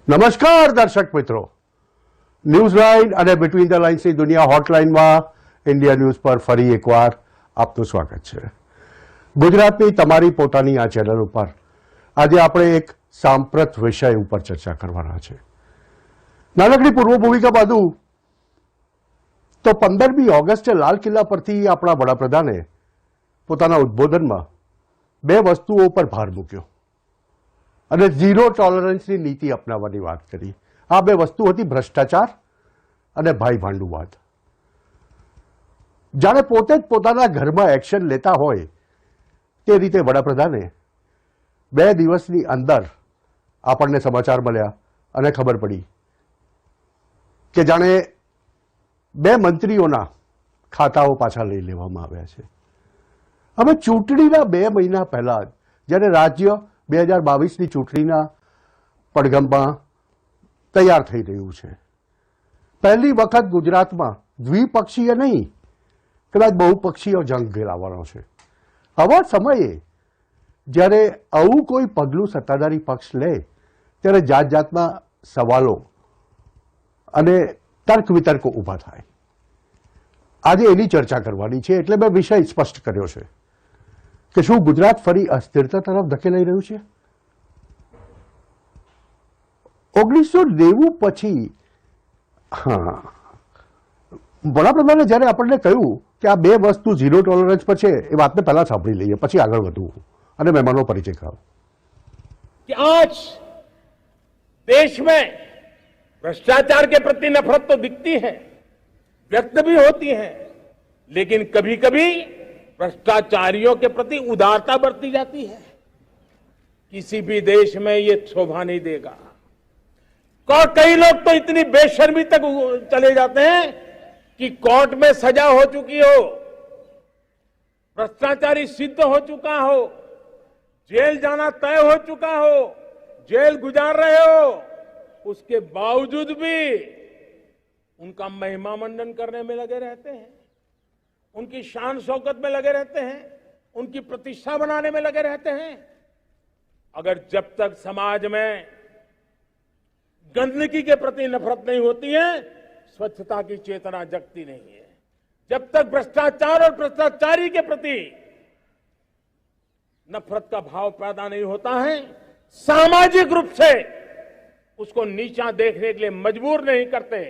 નમસ્કાર દર્શક મિત્રો, ન્યૂઝ લાઇન અને બિટવીન ધ લાઇન્સની દુનિયા હોટલાઇનમાં ઇન્ડિયા ન્યૂઝ પર ફરી એકવાર આપનું સ્વાગત છે. ગુજરાતની તમારી પોતાની આ ચેનલ ઉપર આજે આપણે એક સાંપ્રત વિષય ઉપર ચર્ચા કરવાના છે. નાનકડી પૂર્વ ભૂમિકા બાદુ તો 15મી ઓગસ્ટે લાલ કિલ્લા પરથી આપણા વડાપ્રધાને પોતાના ઉદ્બોધનમાં બે વસ્તુઓ પર ભાર મૂક્યો અને ઝીરો ટોલરન્સની નીતિ અપનાવવાની વાત કરી. આ બે વસ્તુ હતી ભ્રષ્ટાચાર અને ભાઈ ભાંડુવાદ. જાણે પોતે જ પોતાના ઘરમાં એક્શન લેતા હોય તે રીતે વડાપ્રધાને 2 દિવસની અંદર આપણને સમાચાર મળ્યા અને ખબર પડી કે જાણે 2 મંત્રીઓના ખાતાઓ પાછા લઈ લેવામાં આવ્યા છે. હવે ચૂંટણીના 2 મહિના પહેલા જ્યારે રાજ્ય 2022ની ચૂંટણીના પડઘમમાં તૈયાર થઈ રહ્યું છે, પહેલી વખત ગુજરાતમાં દ્વિપક્ષીય નહીં, કદાચ બહુપક્ષીય જંગ લાવવાનો છે. આવા સમયે જ્યારે આવું કોઈ પગલું સત્તાધારી પક્ષ લે ત્યારે જાત જાતના સવાલો અને તર્ક વિતર્કો ઊભા થાય. આજે એની ચર્ચા કરવાની છે, એટલે મેં વિષય સ્પષ્ટ કર્યો છે કે શું ગુજરાત ફરી અસ્થિરતા તરફ ધકેલાઈ રહ્યું છે? 1990 પછી વડાપ્રધાને જ્યારે આપણને કહ્યું કે આ બે વસ્તુ ઝીરો ટોલરન્સ પર છે, એ વાતને પહેલા સાંભળી લઈએ, પછી આગળ વધવું અને મહેમાનો પરિચય કરાવો. कि आज देश में भ्रष्टाचार के प्रति नफरत तो दिखती है, व्यक्त भी होती है, लेकिन कभी कभी भ्रष्टाचारियों के प्रति उदारता बरती जाती है. किसी भी देश में ये शोभा नहीं देगा. और कई लोग तो इतनी बेशर्मी तक चले जाते हैं कि कोर्ट में सजा हो चुकी हो, भ्रष्टाचारी सिद्ध हो चुका हो, जेल जाना तय हो चुका हो, जेल गुजार रहे हो, उसके बावजूद भी उनका महिमा मंडन करने में लगे रहते हैं, उनकी शान शौकत में लगे रहते हैं, उनकी प्रतिष्ठा बनाने में लगे रहते हैं. अगर जब तक समाज में गंदगी के प्रति नफरत नहीं होती है, स्वच्छता की चेतना जगती नहीं है. जब तक भ्रष्टाचार और भ्रष्टाचारी के प्रति नफरत का भाव पैदा नहीं होता है, सामाजिक रूप से उसको नीचा देखने के लिए मजबूर नहीं करते,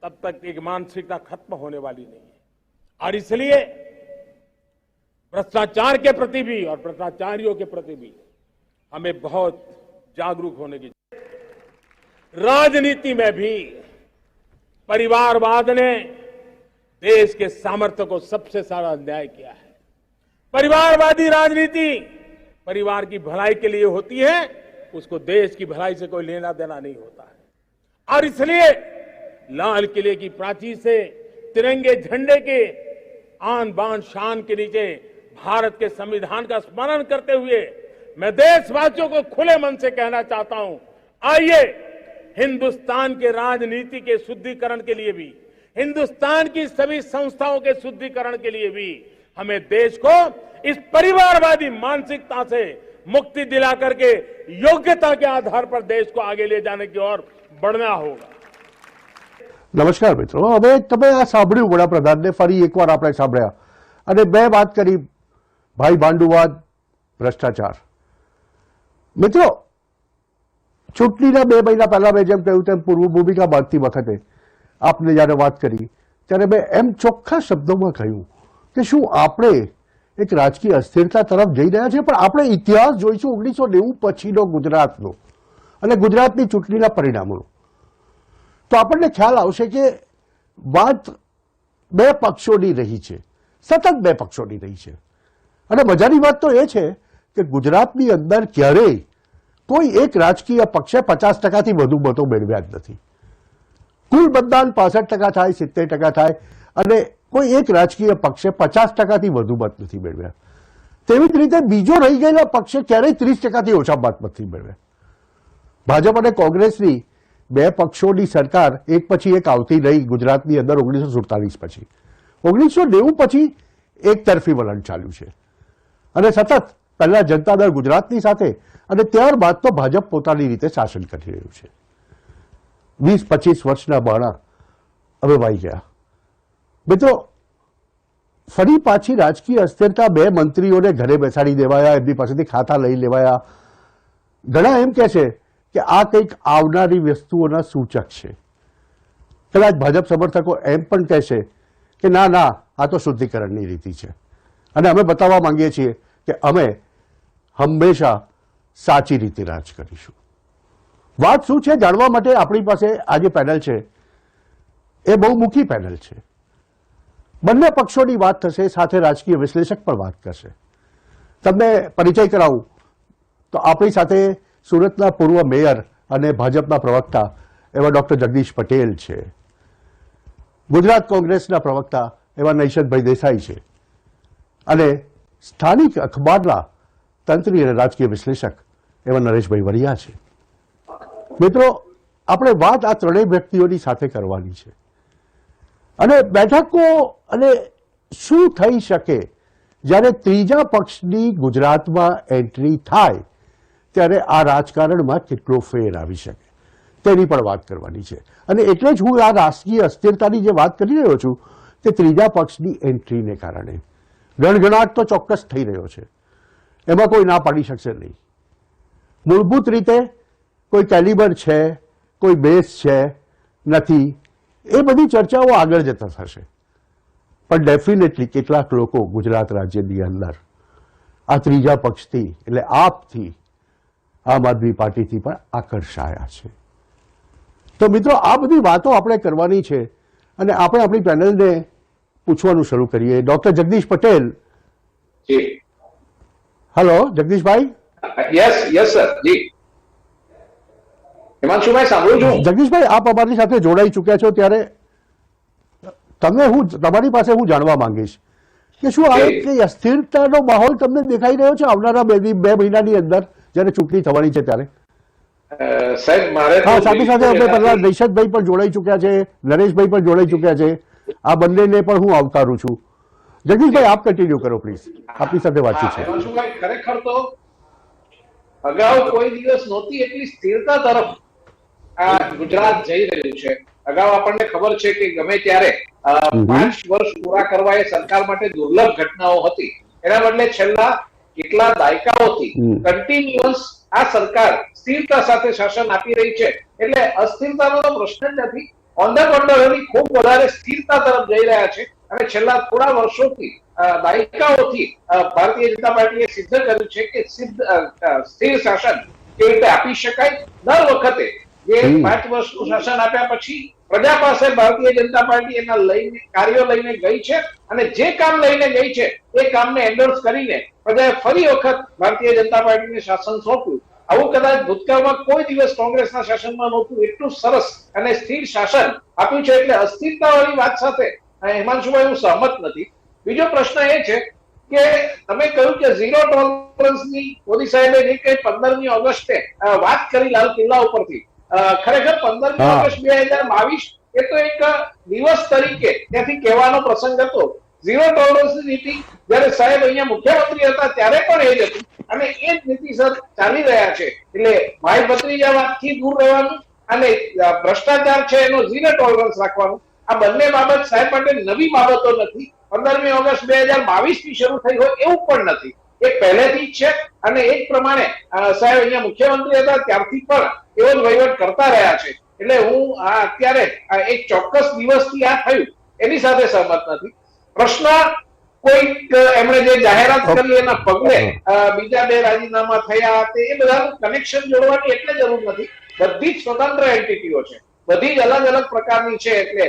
तब तक एक मानसिकता खत्म होने वाली नहीं है. और इसलिए भ्रष्टाचार के प्रति भी और भ्रष्टाचारियों के प्रति भी हमें बहुत जागरूक होने की. राजनीति में भी परिवारवाद ने देश के सामर्थ्य को सबसे सारा अन्याय किया है. परिवारवादी राजनीति परिवार की भलाई के लिए होती है, उसको देश की भलाई से कोई लेना देना नहीं होता है. और इसलिए लाल किले की प्राचीर से तिरंगे झंडे के आन बान शान के नीचे भारत के संविधान का स्मरण करते हुए मैं देशवासियों को खुले मन से कहना चाहता हूं, आइए हिंदुस्तान के राजनीति के शुद्धिकरण के लिए भी, हिंदुस्तान की सभी संस्थाओं के शुद्धिकरण के लिए भी हमें देश को इस परिवारवादी मानसिकता से मुक्ति दिला करके योग्यता के आधार पर देश को आगे ले जाने की ओर बढ़ना होगा. નમસ્કાર મિત્રો, હવે તમે આ સાંભળ્યું વડાપ્રધાનને, ફરી એકવાર આપણે સાંભળ્યા અને બે વાત કરી, ભાઈ ભાંડુવાદ, ભ્રષ્ટાચાર. મિત્રો, ચૂંટણીના 2 મહિના પહેલા મેં જેમ કહ્યું તેમ પૂર્વ ભૂમિકા બાંધતી વખતે આપને જ્યારે વાત કરી ત્યારે મેં એમ ચોખ્ખા શબ્દોમાં કહ્યું કે શું આપણે એક રાજકીય અસ્થિરતા તરફ જઈ રહ્યા છીએ? પણ આપણે ઇતિહાસ જોઈશું 1990 પછીનો ગુજરાતનો અને ગુજરાતની ચૂંટણીના પરિણામોનો, તો આપણને ખ્યાલ આવશે કે વાત 2 પક્ષોની રહી છે, સતત 2 પક્ષોની રહી છે. અને મજાની વાત તો એ છે કે ગુજરાતની અંદર ક્યારેય કોઈ એક રાજકીય પક્ષે 50%થી વધુ મતો મેળવ્યા જ નથી. કુલ મતદાન 65% થાય, 70% થાય અને કોઈ એક રાજકીય પક્ષે 50%થી વધુ મત નથી મેળવ્યા. તેવી જ રીતે બીજો રહી ગયેલા પક્ષે ક્યારેય 30%થી ઓછા મત નથી મેળવ્યા. ભાજપ અને કોંગ્રેસની 2 પક્ષોની સરકાર એક પછી એક આવતી રહી ગુજરાતની અંદર 1947 પછી. 1990 પછી એક તરફી વલણ ચાલ્યું છે અને સતત પહેલા જનતા દળ ગુજરાતની સાથે અને ત્યારબાદ તો ભાજપ પોતાની રીતે શાસન કરી રહ્યું છે. 20-25 વર્ષના બાળા હવે વાઈ ગયા. મિત્રો, ફરી પાછી રાજકીય અસ્થિરતા. 2 મંત્રીઓને ઘરે બેસાડી દેવાયા, એમની પાસેથી ખાતા લઈ લેવાયા. ઘણા એમ કહે છે કે આ કંઈક આવનારી વસ્તુઓના સૂચક છે. કદાચ ભાજપ સમર્થકો એમ પણ કહેશે કે ના ના, આ તો શુદ્ધિકરણની રીતિ છે અને અમે બતાવવા માંગીએ છીએ કે અમે હંમેશા સાચી રીતે રાજ કરીશું. વાત શું છે જાણવા માટે આપણી પાસે આ જે પેનલ છે એ બહુમુખી પેનલ છે. બંને પક્ષોની વાત થશે, સાથે રાજકીય વિશ્લેષક પણ વાત કરશે. તમને પરિચય કરાવું તો આપણી સાથે સુરતના પૂર્વ મેયર અને ભાજપના પ્રવક્તા એવા ડોક્ટર જગદીશ પટેલ છે. ગુજરાત કોંગ્રેસના પ્રવક્તા એવા નૈશદભાઈ દેસાઈ છે અને સ્થાનિક અખબારના તંત્રી અને રાજકીય વિશ્લેષક એવા નરેશભાઈ વરિયા છે. મિત્રો, આપણે વાત આ ત્રણેય વ્યક્તિઓની સાથે કરવાની છે અને બેઠકો અને શું થઈ શકે જ્યારે ત્રીજા પક્ષની ગુજરાતમાં એન્ટ્રી થાય ત્યારે આ રાજકારણમાં કેટલો ફેર આવી શકે તેની પણ વાત કરવાની છે. અને એટલે જ હું આ રાષ્ટ્રીય અસ્થિરતાની જે વાત કરી રહ્યો છું તે ત્રીજા પક્ષની એન્ટ્રીને કારણે ગણગણાટ તો ચોક્કસ થઈ રહ્યો છે, એમાં કોઈ ના પાડી શકશે નહીં. મૂળભૂત રીતે કોઈ કેલિબર છે, કોઈ બેઝ છે, નથી, એ બધી ચર્ચાઓ આગળ જતા થશે. પણ ડેફિનેટલી કેટલાક લોકો ગુજરાત રાજ્યની અંદર આ ત્રીજા પક્ષથી એટલે આપથી, આમ આદમી પાર્ટીથી પણ આકર્ષાયા છે. તો મિત્રો, આ બધી વાતો આપણે કરવાની છે અને આપણે આપણી પેનલને પૂછવાનું શરૂ કરીએ. ડોક્ટર જગદીશ પટેલ. જી. હેલો જગદીશભાઈ. Yes sir. જી હિમાંશુભાઈ, સાંભળું છું. જગદીશભાઈ, આપ અમારી સાથે જોડાઈ ચૂક્યા છો ત્યારે તમારી પાસે હું જાણવા માંગીશ કે શું આ એક અસ્થિરતાનો માહોલ તમને દેખાઈ રહ્યો છે આવનારા 2 મહિનાની અંદર જ્યારે ચૂંટણી થવાની છે ત્યારે? સાહેબ, મારે સાથે સાથે આપણે પહેલા નૈશદભાઈ પણ જોડાઈ ચૂક્યા છે, નરેશભાઈ પણ જોડાઈ ચૂક્યા છે. આ બંનેને પણ હું આવકારું છું. જગદીશભાઈ, આપ કન્ટિન્યુ કરો પ્લીઝ, આપની સાથે વાતચીત છે. હિમાંશુભાઈ, ખરેખર તો અગાઉ કોઈ દિવસ નહોતી એટલી સ્થિરતા તરફ આ ગુજરાત જઈ રહ્યું છે. અગાઉ આપણને ખબર છે કે ગમે ત્યારે 5 વર્ષ પૂરા કરવા એ સરકાર માટે દુર્લભ ઘટનાઓ હતી. એના બદલે છેલ્લા કેટલા દાયકાઓથી કન્ટિન્યુઅસ આ સરકાર સ્થિરતા સાથે શાસન આપી રહી છે. એટલે અસ્થિરતાનો તો પ્રશ્ન જ નથી. ઓન ધ કોન્ટ્રારી ખૂબ વધારે સ્થિરતા તરફ જઈ રહ્યા છે અને છેલ્લા થોડા વર્ષોથી, દાયકાઓથી ભારતીય જનતા પાર્ટીએ સિદ્ધ કર્યું છે કે સ્થિર શાસન કેવી રીતે આપી શકાય. દર વખતે જે 5 વર્ષનું શાસન આપ્યા પછી પ્રજા પાસે ભારતીય જનતા પાર્ટી એના કાર્યો લઈને ગઈ છે અને જે કામ લઈને ગઈ છે એ કામને એન્ડોર્સ કરીને પ્રજાએ ફરી વખત ભારતીય જનતા પાર્ટીને શાસન સોંપ્યું. આવું કદાચ ભૂતકાળમાં કોઈ દિવસ કોંગ્રેસના શાસનમાં નહોતું. એટલું સરસ અને સ્થિર શાસન આપ્યું છે. એટલે અસ્થિરતાવાળી વાત સાથે હિમાંશુભાઈ હું સહમત નથી. બીજો પ્રશ્ન એ છે કે તમે કહ્યું કે ઝીરો ટોલરન્સની મોદી સાહેબે જે કંઈ 15મી ઓગસ્ટે વાત કરી લાલ કિલ્લા ઉપરથી, ખરેખર 15મી ઓગસ્ટ 2022 એ તો એક દિવસ તરીકે ત્યાંથી કહેવાનો પ્રસંગ હતો. ઝીરો ટોલરન્સની નીતિ જયારે સાહેબ અહીંયા મુખ્યમંત્રી હતા ત્યારે પણ એ જ હતી અને એ જ નીતિ સર ચાલી રહ્યા છે. એટલે ભાઈ ભત્રીજાવાદથી દૂર રહેવાનું અને ભ્રષ્ટાચાર છે એનો ઝીરો ટોલરન્સ રાખવાનું, આ બંને બાબત સાહેબ માટે નવી બાબતો નથી. 15મી ઓગસ્ટ 2022 થી શરૂ થઈ હોય એવું પણ નથી. એ પહેલેથી જ છે અને એ જ પ્રમાણે સાહેબ અહીંયા મુખ્યમંત્રી હતા ત્યારથી પણ એવો જ વહીવટ કરતા રહ્યા છે. એટલે હું અત્યારે એક ચોક્કસ દિવસથી આ થયું એની સાથે સહમત નથી. પ્રશ્ન કોઈક એમણે જે જાહેરાત કરી એના પગલે બીજા 2 રાજીનામા થયા, એ બધાનું કનેક્શન જોડવાની એટલે જરૂર નથી. બધી જ સ્વતંત્ર એન્ટિટીઓ છે, બધી જ અલગ અલગ પ્રકારની છે. એટલે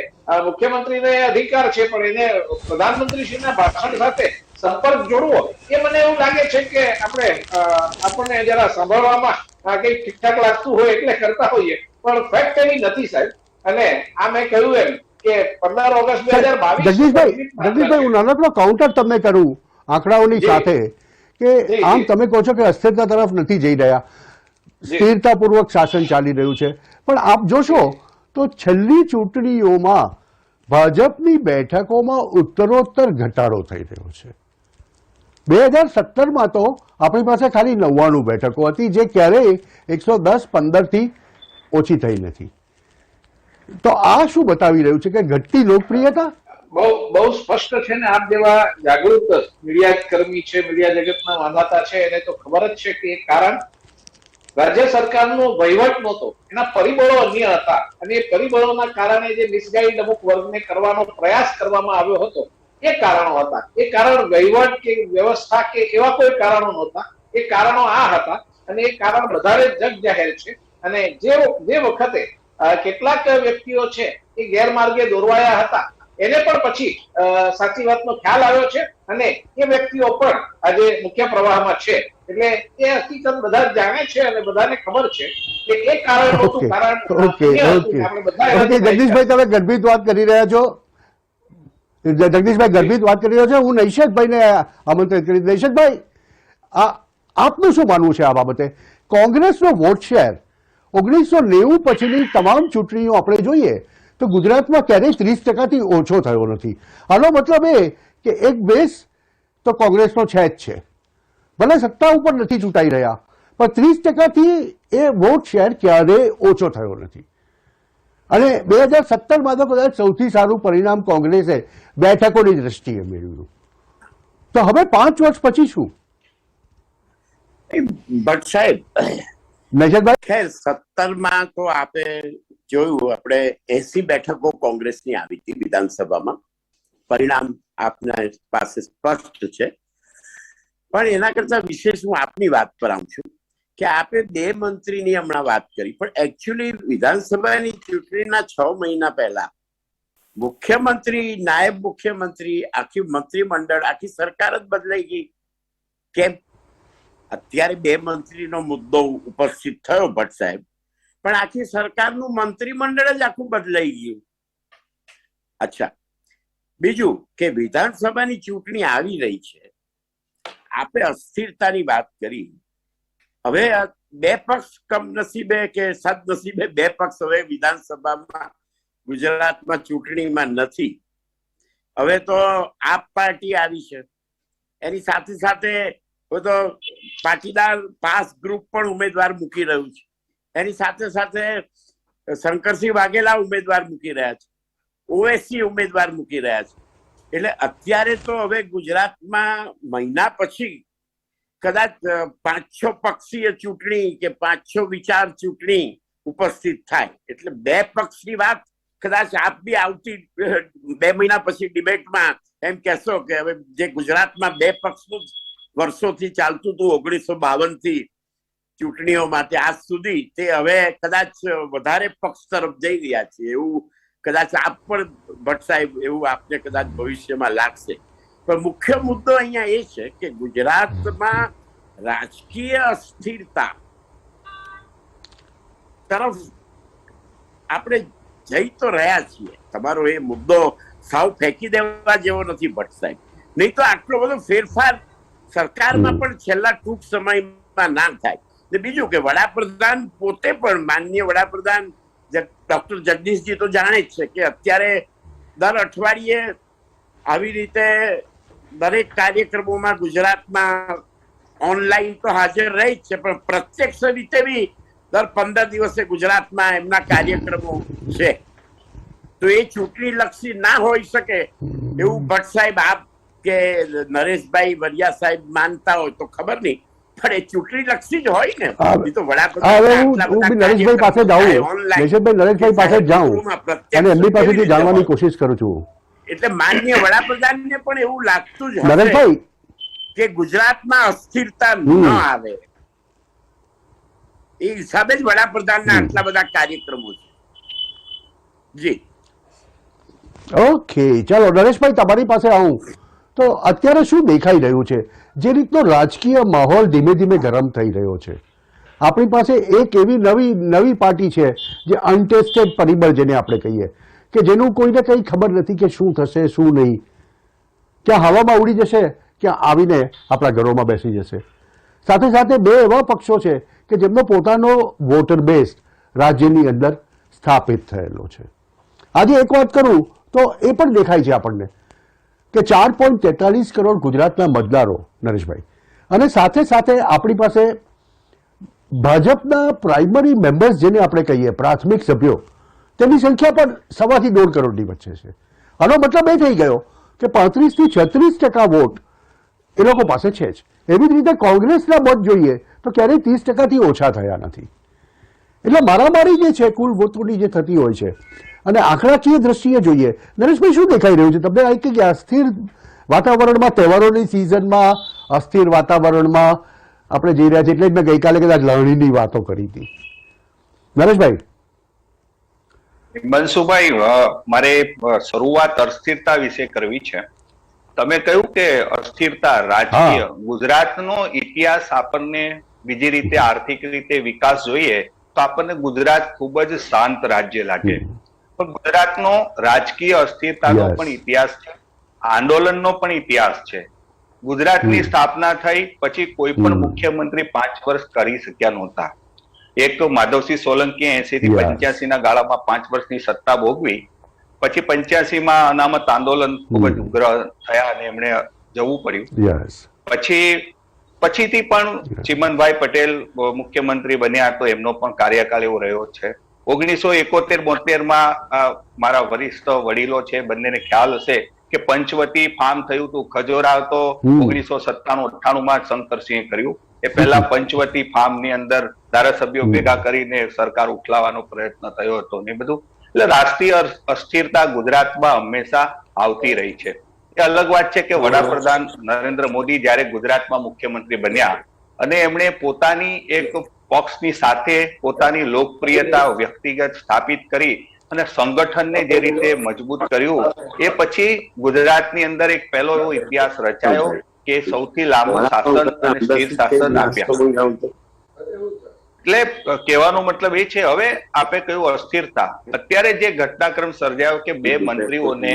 મુખ્યમંત્રીને અધિકાર છે પણ એને પ્રધાનમંત્રીશ્રીના ભાષણ સાથે સંપર્ક જોડવો એ મને એવું લાગે છે કે આપણને જરા સાંભળવામાં કંઈક ઠીકઠાક લાગતું હોય એટલે કરતા હોઈએ, પણ ફેક્ટ એવી નથી સાહેબ. અને આ મેં કહ્યું એમ કે 15 ઓગસ્ટ 2022 જગદીશભાઈ, હું નાનકડો કાઉન્ટર તમને કરું આંકડાઓની સાથે કે આમ તમે કહો છો કે અસ્થિરતા તરફ નથી જઈ રહ્યા, સ્થિરતાપૂર્વક શાસન ચાલી રહ્યું છે, પણ આપ જોશો તો છેલ્લી ચૂંટણીઓમાં ભાજપની બેઠકોમાં ઉત્તરોત્તર ઘટાડો થઈ રહ્યો છે. 2017માં તો આપણી પાસે ખાલી 99 બેઠકો હતી, જે ક્યારેય 110-15થી ઓછી થઈ નથી. તો આ શું બતાવી રહ્યું છે કે ઘટતી લોકપ્રિયતા? બહુ બહુ સ્પષ્ટ છે ને, આપ જેવા જાગૃત મીડિયા કર્મી છે, મીડિયા જગતના માનવાતા છે, એને તો ખબર જ છે કે એક કારણ રાજ્ય સરકારનો વહીવટ નહોતો, એના પરિબળો અન્ય હતા, અને એ પરિબળોના કારણે જે મિસગાઈડ અમુક વર્ગને કરવાનો પ્રયાસ કરવામાં આવ્યો હતો એ કારણો હતા. એ કારણ વહીવટ કે વ્યવસ્થા કે એવા કોઈ કારણો નહોતા, એ કારણો આ હતા, અને એ કારણ બધાને જગ જાહેર છે. અને જે વખતે કેટલાક વ્યક્તિઓ છે એ ગેરમાર્ગે દોરવાયા હતા, એને પણ પછી સાચી વાતનો ખ્યાલ આવ્યો છે, અને એ વ્યક્તિઓ પણ આજે મુખ્ય પ્રવાહમાં છે. એટલે એ હકીકત બધા જ જાણે છે અને બધાને ખબર છે કે એ કારણ નહોતું, કારણ ઓકે જગદીશભાઈ, તમે ગર્ભિત વાત કરી રહ્યા છો. જગદીશભાઈ ગર્ભિત વાત કરી રહ્યા છો. હું નૈશદભાઈને આમંત્રિત કરી. નૈશદભાઈ, આપનું શું માનવું છે આ બાબતે? કોંગ્રેસનો વોટ શેર 1990 પછીની તમામ ચૂંટણીઓ આપણે જોઈએ તો ગુજરાતમાં ક્યારેય 30%થી ઓછો થયો નથી. આનો મતલબ એ કે એક બેઝ તો કોંગ્રેસનો છે જ છે, ભલે સત્તા ઉપર નથી ચૂંટાઈ રહ્યા, પણ 30%થી એ વોટ શેર ક્યારેય ઓછો થયો નથી. અને 2017માં તો કદાચ સૌથી સારું પરિણામ કોંગ્રેસે બેઠકોની દ્રષ્ટિએ મેળવ્યું. તો હવે 5 વર્ષ પછી શું? ભટ્ટ સાહેબ, નૈશદભાઈ, ખેર 17માં તો આપે જોયું, આપણે 80 બેઠકો કોંગ્રેસની આવી હતી વિધાનસભામાં. પરિણામ આપના પાસે સ્પષ્ટ છે. પણ એના કરતા વિશેષ હું આપની વાત પર આવું છું કે આપે 2 મંત્રીની હમણાં વાત કરી, પણ એકચ્યુઅલી વિધાનસભાની ચૂંટણીના 6 મહિના પહેલા મુખ્યમંત્રી, નાયબ મુખ્યમંત્રી, આખી મંત્રીમંડળ, આખી સરકાર જ બદલાઈ ગઈ. કેમ? અત્યારે 2 મંત્રીનો મુદ્દો ઉપસ્થિત થયો ભટ્ટ સાહેબ, પણ આખી સરકારનું મંત્રીમંડળ જ આખું બદલાઈ ગયું. અચ્છા, બીજું કે વિધાનસભાની ચૂંટણી આવી રહી છે, આપે અસ્થિરતાની વાત કરી. હવે 2 પક્ષ કમનસીબે કે સદનસીબે 2 પક્ષ હવે વિધાનસભામાં ગુજરાતમાં ચૂંટણીમાં નથી. હવે તો આપ પાર્ટી આવી છે, એની સાથે સાથે તો પાટીદાર પાસ ગ્રુપ પણ ઉમેદવાર મૂકી રહ્યું છે, એની સાથે સાથે શંકરસિંહ વાઘેલા ઉમેદવાર મૂકી રહ્યા છે, ઓએસસી ઉમેદવાર મૂકી રહ્યા છે. એટલે અત્યારે તો હવે ગુજરાતમાં મહિના પછી કદાચ 5-6 પક્ષીય ચૂંટણી કે 5-6 વિચાર ચૂંટણી ઉપસ્થિત થાય. એટલે 2 પક્ષની વાત કદાચ આપ બી આવતી 2 મહિના પછી ડિબેટમાં એમ કહેશો કે હવે જે ગુજરાતમાં 2 પક્ષનું વર્ષોથી ચાલતું હતું 1952 થી ચૂંટણીઓ માટે આજ સુધી, તે હવે કદાચ વધારે પક્ષ તરફ જઈ રહ્યા છે, એવું કદાચ આપ પણ ભટ્ટ સાહેબ, એવું આપને કદાચ ભવિષ્યમાં લાગશે. પણ મુખ્ય મુદ્દો અહીંયા એ છે કે ગુજરાતમાં રાજકીય અસ્થિરતા તરફ આપણે જઈ તો રહ્યા છીએ. તમારો એ મુદ્દો સાવ ફેંકી દેવા જેવો નથી ભટ્ટ સાહેબ. નહીં તો આટલો બધો ફેરફાર સરકારમાં પણ છેલ્લા ટૂંક સમયમાં ના થાય. ને બીજું કે વડાપ્રધાન પોતે પણ, માનનીય વડાપ્રધાન ડોક્ટર જગદીશજી તો જાણે જ છે કે અત્યારે દર અઠવાડિયે આવી રીતે દરેક કાર્યક્રમોમાં ગુજરાતમાં ઓનલાઈન તો હાજર રહી જ છે, પણ પ્રત્યક્ષ રીતે બી દર 15 દિવસે ગુજરાતમાં એમના કાર્યક્રમો છે. તો એ ચૂંટણી લક્ષી ના હોઈ શકે એવું ભટ્ટ સાહેબ આપ કે નરેશભાઈ વરિયા સાહેબ માનતા હોય તો ખબર નહીં, પણ એ ચૂંટણી લક્ષી જ હોય ને. તો વડાપ્રધાન નરેશભાઈ પાસે જાઉં, નરેશભાઈ પાસે જાઉં અને એમની પાસેથી જાણવાની કોશિશ કરું છું. એટલે માનનીય વડાપ્રધાનને પણ એવું લાગતું જ નરેશભાઈ કે ગુજરાતમાં અસ્થિરતા ન આવે, એ હિસાબે જ વડાપ્રધાનના આટલા બધા કાર્યક્રમો છે. જી ઓકે, ચાલો નરેશભાઈ તમારી પાસે આવું. તો અત્યારે શું દેખાઈ રહ્યું છે? જે રીતનો રાજકીય માહોલ ધીમે ધીમે ગરમ થઈ રહ્યો છે, આપણી પાસે એક એવી નવી પાર્ટી છે જે અનટેસ્ટેડ પરિબળ જેને આપણે કહીએ, કે જેનું કોઈને કંઈ ખબર નથી કે શું થશે શું નહીં, ક્યાં હવામાં ઉડી જશે, ક્યાં આવીને આપણા ઘરોમાં બેસી જશે. સાથે સાથે 2 એવા પક્ષો છે કે જેમનો પોતાનો વોટર બેઝ રાજ્યની અંદર સ્થાપિત થયેલો છે. આજે એક વાત કરું તો એ પણ દેખાય છે આપણને કે 4.43 કરોડ ગુજરાતના મતદારો, નરેશભાઈ, અને સાથે સાથે આપણી પાસે ભાજપના પ્રાઇમરી મેમ્બર્સ જેને આપણે કહીએ, પ્રાથમિક સભ્યો, તેની સંખ્યા પણ 1.5 કરોડની વચ્ચે છે. આનો મતલબ એ થઈ ગયો કે 35 થી 36% વોટ એ લોકો પાસે છે જ. એવી જ રીતે કોંગ્રેસના મત જોઈએ તો ક્યારેય 30%થી ઓછા થયા નથી. એટલે મારામારી જે છે કુલ વોટોની જે થતી હોય છે અને આંકડાકીય દ્રષ્ટિએ જોઈએ, નરેશભાઈ શું દેખાઈ રહ્યું છે તમને? આ કે અસ્થિર વાતાવરણમાં, તહેવારોની સિઝનમાં અસ્થિર વાતાવરણમાં આપણે જઈ રહ્યા છીએ. એટલે જ મેં ગઈકાલે કદાચ લણણીની વાતો કરી હતી. નરેશભાઈ. મનસુભાઈ, મારે શરૂઆત અસ્થિરતા વિશે કરવી છે. તમે કહ્યું કે અસ્થિરતા રાજકીય, ગુજરાતનો ઇતિહાસ આપણને બીજી રીતે આર્થિક રીતે વિકાસ જોઈએ તો આપણને ગુજરાત ખૂબ જ શાંત રાજ્ય લાગે, પણ ગુજરાતનો રાજકીય અસ્થિરતાનો પણ ઇતિહાસ છે, આંદોલનનો પણ ઇતિહાસ છે. ગુજરાતની સ્થાપના થઈ પછી કોઈ પણ મુખ્યમંત્રી 5 વર્ષ કરી શક્યા નહોતા. એક માધવસિંહ સોલંકી 80 થી 85 ના ગાળામાં 5 વર્ષની સત્તા ભોગવી, પછી 85માં અનામત આંદોલન ખૂબ જ ઉગ્ર થયા અને એમણે જવું પડ્યું. પછીથી પણ ચિમનભાઈ પટેલ મુખ્યમંત્રી બન્યા તો એમનો પણ કાર્યકાળ એવો રહ્યો છે. 1971-72માં મારા વરિષ્ઠ વડીલો છે, બંનેને ખ્યાલ હશે કે પંચવટી ફાર્મ થયું હતું. ખજોરા તો 1997-98માં શંકરસિંહે કર્યું. એ પહેલા પંચવટી ફાર્મ ની અંદર ધારાસભ્યો ભેગા કરીને સરકાર ઉઠલાવવાનો પ્રયત્ન થયો હતો ને બધું. એટલે રાષ્ટ્રીય અસ્થિરતા ગુજરાતમાં હંમેશા આવતી રહી છે. એ અલગ વાત છે કે વડાપ્રધાન નરેન્દ્ર મોદી જયારે ગુજરાતમાં મુખ્યમંત્રી બન્યા અને એમણે પોતાની એક પક્ષની સાથે પોતાની લોકપ્રિયતા વ્યક્તિગત સ્થાપિત કરી અને સંગઠનને જે રીતે મજબૂત કર્યું, એ પછી ગુજરાતની અંદર એક પહેલો એવો ઇતિહાસ રચાયો કે સૌથી લાંબુ શાસન અને સ્થિર શાસન આપ્યા. એટલે કહેવાનો મતલબ એ છે, હવે આપે કહ્યું અસ્થિરતા, અત્યારે જે ઘટનાક્રમ સર્જાયો કે 2 મંત્રીઓને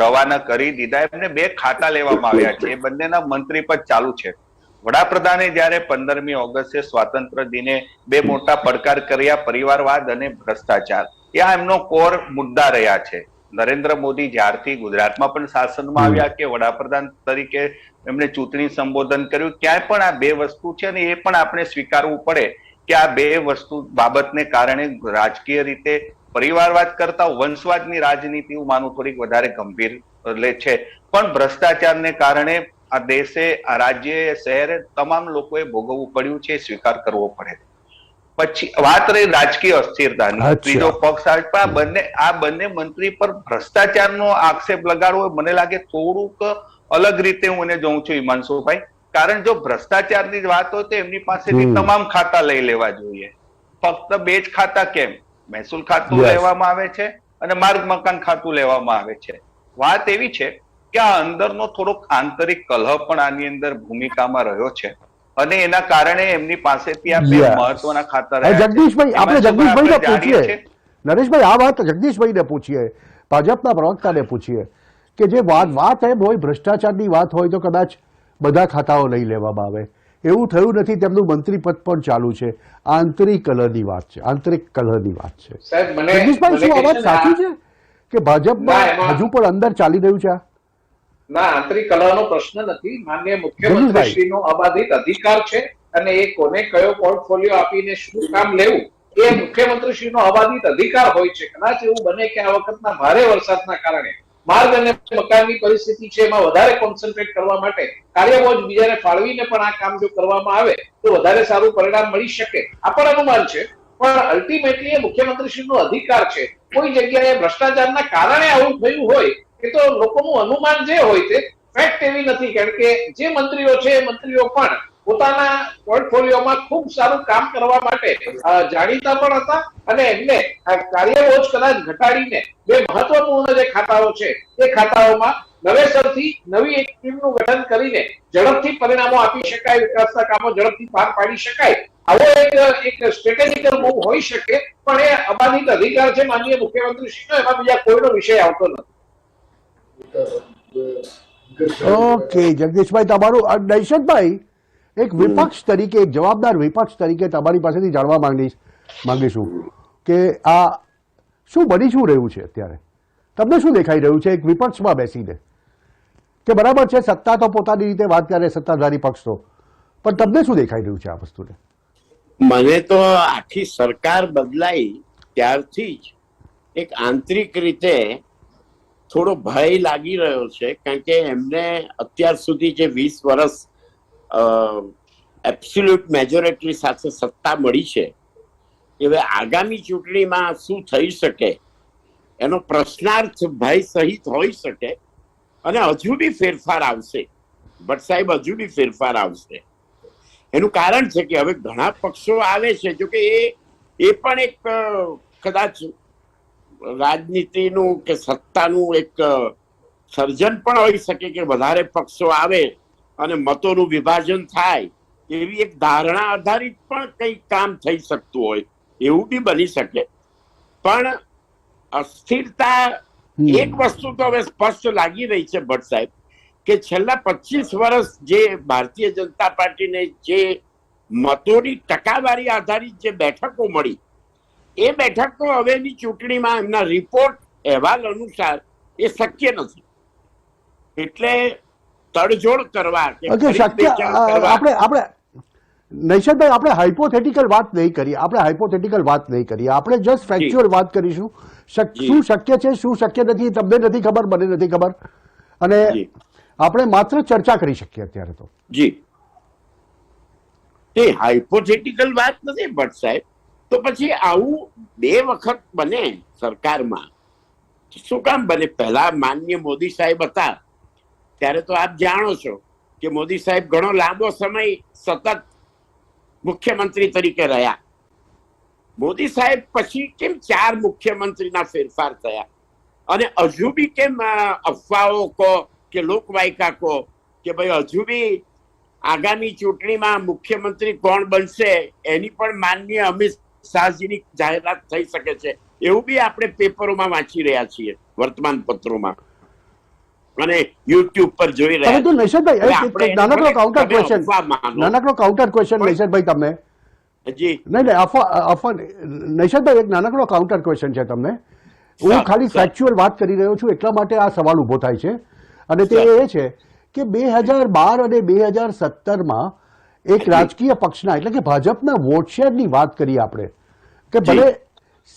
રવાના કરી દીધા, એમને 2 ખાતા લેવામાં આવ્યા છે, એ બંનેના મંત્રી પદ ચાલુ છે. વડાપ્રધાને જયારે 15મી ઓગસ્ટે સ્વાતંત્ર્ય દિને 2 મોટા પડકાર કર્યા, પરિવારવાદ અને ભ્રષ્ટાચાર, એ એમનો કોર મુદ્દા રહ્યા છે. નરેન્દ્ર મોદી જ્યારથી ગુજરાતમાં પણ શાસનમાં આવ્યા કે વડાપ્રધાન તરીકે એમણે ચૂંટણી સંબોધન કર્યું, ક્યાંય પણ આ 2 વસ્તુ છે અને એ પણ આપણે સ્વીકારવું પડે કે આ 2 વસ્તુ બાબતને કારણે રાજકીય રીતે પરિવારવાદ કરતા વંશવાદની રાજનીતિ હું માનું થોડીક વધારે ગંભીર લે છે, પણ ભ્રષ્ટાચારને કારણે આ દેશે, આ રાજ્ય, શહેરે તમામ લોકોએ ભોગવવું પડ્યું છે, સ્વીકાર કરવો પડે. પછી વાત રહી રાજકીય અસ્થિરતાની, ત્રીજો પક્ષ આ બંને મંત્રી પર ભ્રષ્ટાચારનો આક્ષેપ લગાડવો મને લાગે થોડુંક અલગ રીતે હું એને જોઉં છું હિમાંશુભાઈ. કારણ જો ભ્રષ્ટાચારની જ વાત હોય તો એમની પાસેથી તમામ ખાતા લઈ લેવા જોઈએ. ફક્ત 2 જ ખાતા કેમ? મહેસૂલ ખાતું લેવામાં આવે છે અને માર્ગ મકાન ખાતું લેવામાં આવે છે. વાત એવી છે કે આ અંદરનો થોડોક આંતરિક કલહ પણ આની અંદર ભૂમિકામાં રહ્યો છે અને એના કારણે એમની પાસેથી આ 2 મહત્વના ખાતા રહ્યા છે. જગદીશભાઈ, આપણે જગદીશભાઈને પૂછીએ, નરેશભાઈ આ વાત જગદીશભાઈને પૂછીએ, ભાજપના પ્રવક્તાને પૂછીએ કે જે વાત એમ હોય, ભ્રષ્ટાચારની વાત હોય તો કદાચ બધા ખાતાઓ લઈ લેવામાં આવે, એવું થયું નથી. તેમનું મંત્રી પદ પણ ચાલુ છે. આંતરિક કલહની વાત છે, આંતરિક કલહની વાત છે. જગદીશભાઈ, શું આ વાત સાચી છે કે ભાજપમાં હજુ પણ અંદર ચાલી રહ્યું છે? ના, આંતરિક કલહનો પ્રશ્ન નથી. માનનીય મુખ્યમંત્રીશ્રીનો અબાધિત અધિકાર છે અને એ કોને કયો પોર્ટફોલિયો આપીને શું કામ લેવું એ મુખ્યમંત્રીશ્રીનો અબાધિત અધિકાર હોય છે. કદાચ એવું બને કે આ વખતના ભારે વરસાદના કારણે માર્ગ અને મકાનની પરિસ્થિતિ છે એમાં વધારે કોન્સન્ટ્રેટ કરવા માટે કાર્યબોજ બીજાને ફાળવીને પણ આ કામ જો કરવામાં આવે તો વધારે સારું પરિણામ મળી શકે, આ પણ અનુમાન છે. પણ અલ્ટિમેટલી એ મુખ્યમંત્રીશ્રીનો અધિકાર છે. કોઈ જગ્યાએ ભ્રષ્ટાચારના કારણે આવું થયું હોય એ તો લોકોનું અનુમાન જે હોય તે ફેક્ટ એવી નથી. કારણ કે જે મંત્રીઓ છે એ મંત્રીઓ પણ પોતાના પોર્ટફોલિયોમાં ખૂબ સારું કામ કરવા માટે જાણીતા પણ હતા અને એમને કાર્યબોજ કદાચ ઘટાડીને 2 મહત્વપૂર્ણ જે ખાતાઓ છે એ ખાતાઓમાં નવેસરથી નવી એક ટીમનું ગઠન કરીને ઝડપથી પરિણામો આપી શકાય, વિકાસના કામો ઝડપથી પાર પાડી શકાય, આવો એક સ્ટ્રેટેજિકલ મૂવ હોઈ શકે. પણ એ અબાધિત અધિકાર છે માનનીય મુખ્યમંત્રીશ્રીનો, એમાં બીજા કોઈનો વિષય આવતો નથી. ઓકે જગદીશભાઈ, તમારું દહેશતભાઈ, એક વિપક્ષ તરીકે, એક જવાબદાર વિપક્ષ તરીકે તમારી પાસેથી જાણવા માંગીશું કે આ શું બની શું રહ્યું છે અત્યારે? તમને શું દેખાઈ રહ્યું છે એક વિપક્ષમાં બેસીને? કે બરાબર છે, સત્તા તો પોતાની રીતે વાત કરે, સત્તાધારી પક્ષ તો, પણ તમને શું દેખાઈ રહ્યું છે આ વસ્તુને? મને તો આખી સરકાર બદલાઈ ત્યારથી જ એક આંતરિક રીતે થોડો ભય લાગી રહ્યો છે, કારણ કે એમને અત્યાર સુધી જે 20 વર્ષ એબ્સોલ્યુટ મેજોરિટી સાથે સત્તા મળી છે, હવે આગામી ચૂંટણીમાં શું થઈ શકે એનો પ્રશ્નાર્થ ભય સહિત હોઈ શકે, અને હજુ બી ફેરફાર આવશે. ભટ્ટ સાહેબ, હજુ બી ફેરફાર આવશે. એનું કારણ છે કે હવે ઘણા પક્ષો આવે છે, જો કે એ પણ એક કદાચ રાજનીતિનું કે સત્તાનું એક સર્જન પણ હોઈ શકે કે વધારે પક્ષો આવે અને મતોનું વિભાજન થાય, એવી એક ધારણા આધારિત પણ કંઈ કામ થઈ શકતું હોય, એવું બી બની શકે. પણ અસ્થિરતા, એક વસ્તુ તો હવે સ્પષ્ટ લાગી રહી છે ભટ્ટ સાહેબ, કે છેલ્લા 25 વર્ષ જે ભારતીય જનતા પાર્ટીને જે મતોની ટકાવારી આધારિત જે બેઠકો મળી, એ બેઠકો હવેની ચૂંટણીમાં એમના રિપોર્ટ અહેવાલ અનુસાર એ શક્ય નથી. એટલે તડજોડ કરવા કે ઓકે, શક્ય આપણે નૈશદભાઈ, આપણે હાઇપોથેટિકલ વાત નહીં કરીએ, આપણે જસ્ટ ફેક્ચ્યુઅલ વાત કરીશું. શું શક્ય છે, શું શક્ય નથી, તમને નથી ખબર, મને નથી ખબર, અને આપણે માત્ર ચર્ચા કરી શકીએ અત્યારે. તો જી, એ હાઇપોથેટિકલ વાત નથી ભટ્ટ સાહેબ. તો પછી આવું 2 વખત બને સરકારમાં, શું કામ બને? પહેલા માનનીય મોદી સાહેબ હતા ત્યારે તો આપ જાણો છો કે મોદી સાહેબ ઘણો લાંબો સમય સતત મુખ્યમંત્રી તરીકે રહ્યા. મોદી સાહેબ પછી કેમ 4 મુખ્યમંત્રીના ફેરફાર થયા, અને હજુ બી કેમ અફવાઓ કહો કે લોકવાયકા કહો કે ભાઈ હજુ બી આગામી ચૂંટણીમાં મુખ્યમંત્રી કોણ બનશે એની પણ માનનીય અમિત શાહજીની જાહેરાત થઈ શકે છે, એવું બી આપણે પેપરોમાં વાંચી રહ્યા છીએ, વર્તમાન પત્રોમાં અને યુટ્યુબ પર જોઈ રહ્યા છીએ. નૈશદભાઈ, નાનકડો કાઉન્ટર ક્વેશ્ચન નૈશદભાઈ તમને. જી નહીં, નૈશદભાઈ, એક નાનકડો કાઉન્ટર ક્વેશ્ચન છે તમને. હું ખાલી ફેક્ચ્યુઅલ વાત કરી રહ્યો છું, એટલા માટે આ સવાલ ઉભો થાય છે, અને તે એ છે કે 2012 અને 2017માં એક રાજકીય પક્ષના, એટલે કે ભાજપના વોટ શેરની વાત કરી આપણે, કે ભલે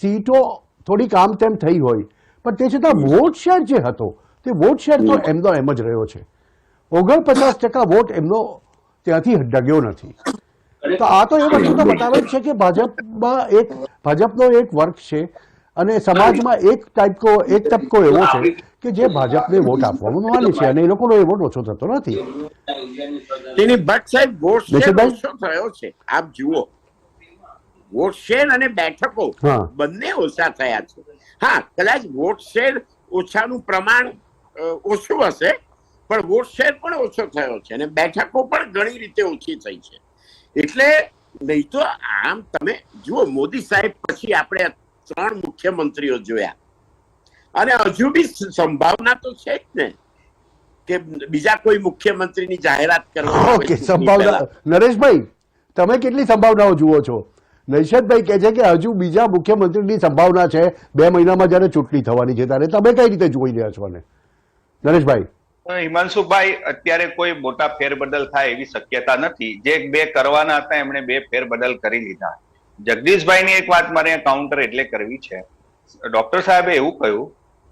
સીટો થોડીક આમ તેમ થઈ હોય, પણ તે છતાં વોટ શેર જે હતો, તે વોટ શેર તો એમનો એમ જ રહ્યો છે. 49% વોટ એમનો ત્યાંથી ડગ્યો નથી. તો આ તો એ વસ્તુ તો બતાવે જ છે કે ભાજપનો એક વર્ગ છે, અને સમાજમાં એક તબકો એવો છે કે જે ભાજપને વોટ આપવામાં માને છે, અને એ લોકોનો એ વોટ ઓછો થતો નથી. ભટ્ટ સાહેબ, વોટ શેર ઓછો થયો છે. આપ જુઓ, વોટ શેર અને બેઠકો બંને ઓછા થયા છે. હા, કદાચ વોટ શેર ઓછાનું પ્રમાણ ઓછું હશે, પણ વોટ શેર પણ ઓછો થયો છે, અને બેઠકો પણ ઘણી રીતે ઓછી થઈ છે. એટલે નહીં તો આમ તમે જુઓ, મોદી સાહેબ પછી આપણે 3 મુખ્યમંત્રીઓ જોયા, અને હજુ બી સંભાવના તો છે જ ને કે બીજા કોઈ મુખ્યમંત્રીની જાહેરાત કરવા. ઓકે, સંભાવના. નરેશભાઈ, તમે કેટલી સંભાવનાઓ જુઓ છો? નૈશદભાઈ કહે છે કે હજુ બીજા મુખ્યમંત્રીની સંભાવના છે 2 મહિનામાં જયારે ચૂંટણી થવાની છે ત્યારે. તમે કઈ રીતે જોઈ રહ્યા છો? અને નરેશભાઈ, હિમાંશુભાઈ, અત્યારે કોઈ મોટા ફેરબદલ થાય એવી શક્યતા નથી. જે 2 કરવાના હતા એમણે 2 ફેરબદલ કરી લીધા. જગદીશભાઈની એક વાત મારે કાઉન્ટર એટલે કરવી છે. ડોક્ટર સાહેબે એવું કહ્યું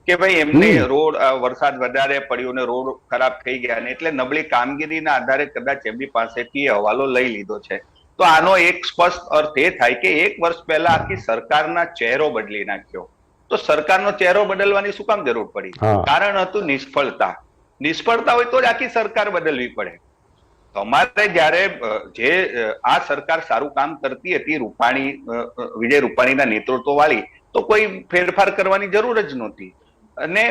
કે ભાઈ એમને રોડ, વરસાદ વધારે પડ્યો ને રોડ ખરાબ થઈ ગયા, ને એટલે નબળી કામગીરીના આધારે કદાચ એમની પાસેથી હવાલો લઈ લીધો છે. તો આનો એક સ્પષ્ટ અર્થ એ થાય કે 1 વર્ષ પહેલા આખી સરકારના ચહેરો બદલી નાખ્યો. તો સરકારનો ચહેરો બદલવાની શું કામ જરૂર પડી? કારણ હતું નિષ્ફળતા. નિષ્ફળતા હોય તો જ આખી સરકાર બદલવી પડે. તમારે જયારે જે આ સરકાર સારું કામ કરતી હતી, વિજય રૂપાણીના નેતૃત્વ વાળી, તો કોઈ ફેરફાર કરવાની જરૂર જ નહોતી. અને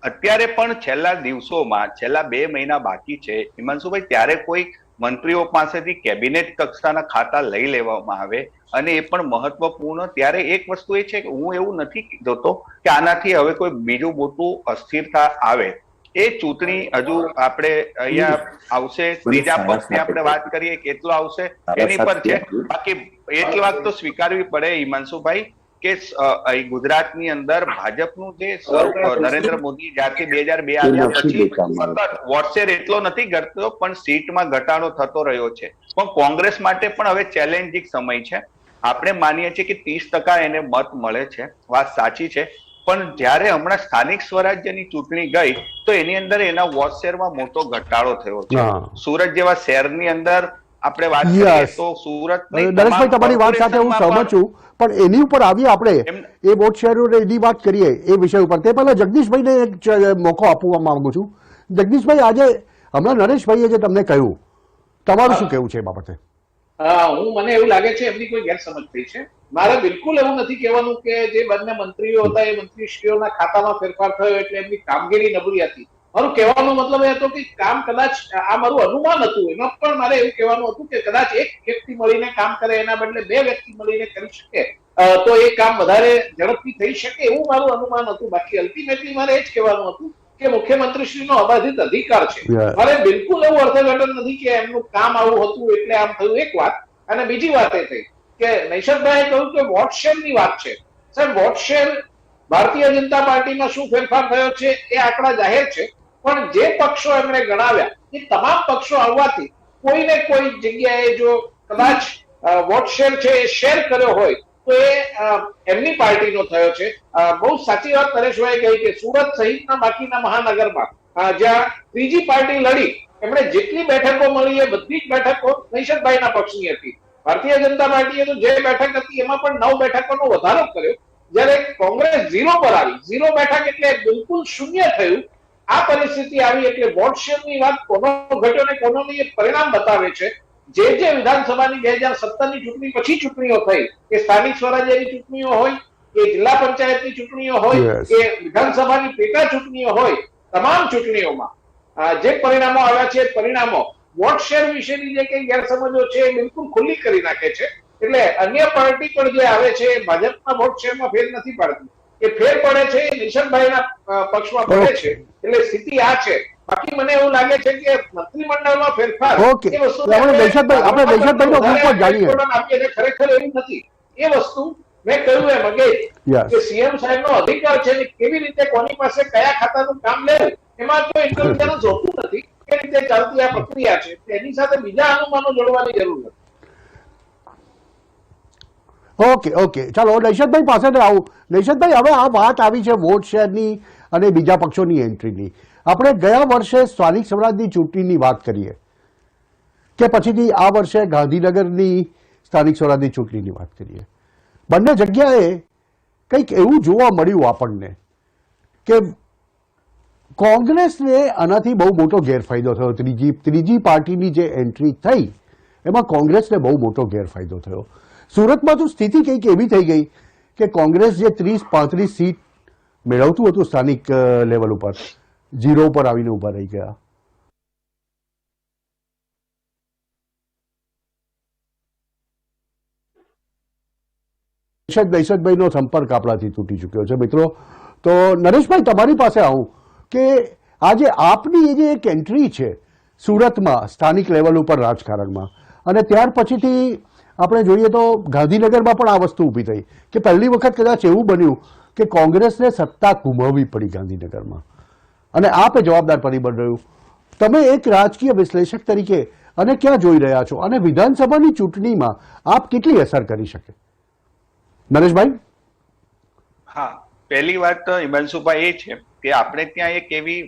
અત્યારે પણ છેલ્લા દિવસોમાં, છેલ્લા 2 મહિના બાકી છે હિમાંશુભાઈ, ત્યારે કોઈ મંત્રીઓ પાસેથી કેબિનેટ કક્ષાના ખાતા લઈ લેવામાં આવે, અને એ પણ મહત્વપૂર્ણ. ત્યારે એક વસ્તુ એ છે કે હું એવું નથી જોતો કે આનાથી હવે કોઈ બીજું મોટું અસ્થિરતા આવે. એ ચૂંટણી હજુ આપણે અહીંયા આવશે, ત્રીજા પક્ષની આપણે વાત કરીએ કેટલો આવશે એની પર છે. બાકી એક વાત તો સ્વીકારવી પડે હિમાંશુભાઈ કે ગુજરાતની અંદર ભાજપનું જે નરેન્દ્ર મોદી જ્યારથી 2002 આવ્યા પછી સતત વોટશેર એટલો નથી ઘટતો, પણ સીટમાં ઘટાડો થતો રહ્યો છે. પણ કોંગ્રેસ માટે પણ હવે ચેલેન્જિંગ સમય છે. આપણે માનીએ છીએ કે 30% એને મત મળે છે, વાત સાચી છે, પણ જ્યારે હમણાં સ્થાનિક સ્વરાજ્યની ચૂંટણી ગઈ તો એની અંદર એના વોટ શેરમાં મોટો ઘટાડો થયો છે. હા. સુરત જેવા શહેરની અંદર આપણે વાત કરીએ Yes. તો સુરત નરેશભાઈ, તમારી વાત સાથે હું સહમત છું, પણ એની ઉપર આવીએ આપણે એ વોટ શેર એની વાત કરીએ એ વિષય ઉપર. તે પહેલા જગદીશભાઈને એક મોકો આપવા માંગુ છું. જગદીશભાઈ, આજે હમણાં નરેશભાઈએ જે તમને કહ્યું, તમારું શું કહેવું છે એ બાબતે? મને એવું લાગે છે એમની કોઈ ગેરસમજ થઈ છે. મારે બિલકુલ એવું નથી કહેવાનું કે જે બંને મંત્રીઓ હતા એ મંત્રીશ્રીઓના ખાતામાં ફેરફાર થયો એટલે એમની કામગીરી નબળી હતી. મારું કહેવાનો મતલબ એ હતો કે કામ કદાચ આ મારું અનુમાન હતું, એમાં પણ મારે એવું કહેવાનું હતું કે કદાચ એક વ્યક્તિ મળીને કામ કરે એના બદલે બે વ્યક્તિ મળીને કરી શકે તો એ કામ વધારે ઝડપથી થઈ શકે એવું મારું અનુમાન હતું. બાકી અલ્ટિમેટલી મારે એ જ કહેવાનું હતું કે મુખ્યમંત્રીશ્રીનો અબાધિત અધિકાર છે. મારે બિલકુલ એવું અર્થઘટન નથી કે એમનું કામ આવું હતું એટલે આમ થયું, એક વાત. અને બીજી વાત એ થઈ કે નૈશદભાઈએ કહ્યું કે વોટ શેરની વાત છે. સાહેબ, વોટ શેર ભારતીય જનતા પાર્ટીમાં શું ફેરફાર થયો છે એ આંકડા જાહેર છે, પણ જે પક્ષો એમણે ગણાવ્યા એ તમામ પક્ષો આવવાથી કોઈને કોઈ જગ્યાએ જો કદાચ વોટ શેર છે એ શેર કર્યો હોય તો એ એમની પાર્ટીનો થયો છે. બહુ સાચી વાત નરેશભાઈ કહી કે સુરત સહિતના બાકીના મહાનગરમાં જ્યાં ત્રીજી પાર્ટી લડી એમણે જેટલી બેઠકો મળી એ બધી જ બેઠકો નૈશદભાઈના પક્ષની હતી. ભારતીય જનતા પાર્ટીએ તો જે બેઠક હતી એમાં પણ 9 બેઠકોનો વધારો કર્યો, જ્યારે કોંગ્રેસ 0 પર આવી. 0 બેઠક એટલે બિલકુલ શૂન્ય થયું. આ પરિસ્થિતિ આવી એટલે વોટ શેરની વાત કોનો ઘટ્યો ને કોનો નહીં એ પરિણામ બતાવે છે. જે વિધાનસભાની 2017ની ચૂંટણી પછી ચૂંટણીઓ થઈ, કે સ્થાનિક સ્વરાજ્યની ચૂંટણીઓ હોય, કે જિલ્લા પંચાયતની ચૂંટણીઓ હોય, કે વિધાનસભાની પેટા ચૂંટણીઓ હોય, તમામ ચૂંટણીઓમાં જે પરિણામો આવ્યા છે પરિણામો વોટ શેર વિશેની જે કઈ ગેરસમજો છે એ બિલકુલ ખુલ્લી કરી નાખે છે. એટલે અન્ય પાર્ટી પણ જે આવે છે ભાજપના વોટ શેરમાં ફેર નથી પડતી. એ ફેર પડે છે એ નિશનભાઈના પક્ષમાં પડે છે. એટલે સ્થિતિ આ છે. બાકી મને એવું લાગે છે કે મંત્રીમંડળમાં ફેરફાર ઓકે, આપણે નૈશદભાઈનો ગ્રુપ જાણીએ. ખરેખર એવું નથી. એ વસ્તુ મેં કહ્યું એમ અગે કે સીએમ સાહેબનો અધિકાર છે કે કેવી રીતે કોની પાસે કયા ખાતાનું કામ લેવું, એમાં કોઈ ઇન્ટેલિજન્સ હોતું નથી. એ રીતે ચાલતી આ પ્રક્રિયા છે. એની સાથે બીજા અનુમાનો જોડવાની જરૂર નથી. ઓકે, ચાલો નૈશદભાઈ પાસે આવું. નૈશદભાઈ, હવે આ વાત આવી છે વોટ શેરની અને બીજા પક્ષોની એન્ટ્રીની. આપણે ગયા વર્ષે સ્થાનિક સ્વરાજની ચૂંટણીની વાત કરીએ કે પછીથી આ વર્ષે ગાંધીનગરની સ્થાનિક સ્વરાજની ચૂંટણીની વાત કરીએ, બંને જગ્યાએ કંઈક એવું જોવા મળ્યું આપણને કે કોંગ્રેસને આનાથી બહુ મોટો ગેરફાયદો થયો. ત્રીજી પાર્ટીની જે એન્ટ્રી થઈ એમાં કોંગ્રેસને બહુ મોટો ગેરફાયદો થયો. સુરતમાં તો સ્થિતિ કંઈક એવી થઈ ગઈ કે કોંગ્રેસ જે 30-35 સીટ મેળવતું હતું સ્થાનિક લેવલ ઉપર, 0 પર આવીને ઉભા રહી ગયા. નૈશદભાઈનો સંપર્ક આપણાથી તૂટી ચૂક્યો છે મિત્રો. તો નરેશભાઈ, તમારી પાસે આવું કે આજે આપની જે એક એન્ટ્રી છે સુરતમાં સ્થાનિક લેવલ ઉપર રાજકારણમાં, અને ત્યાર પછીથી આપણે જોઈએ તો ગાંધીનગરમાં પણ આ વસ્તુ ઊભી થઈ કે પહેલી વખત કદાચ એવું બન્યું કે કોંગ્રેસને સત્તા ગુમાવવી પડી ગાંધીનગરમાં, અને આપે જવાબદાર પરિબળ રહ્યું. તમે એક રાજકીય વિશ્લેષક તરીકે અને ક્યાં જોઈ રહ્યા છો, અને વિધાનસભાની ચૂંટણીમાં આપ કેટલી અસર કરી શકે? નરેશભાઈ? હા, પહેલી વાત હિમાંશુભાઈ એ છે કે આપણે ત્યાં એક એવી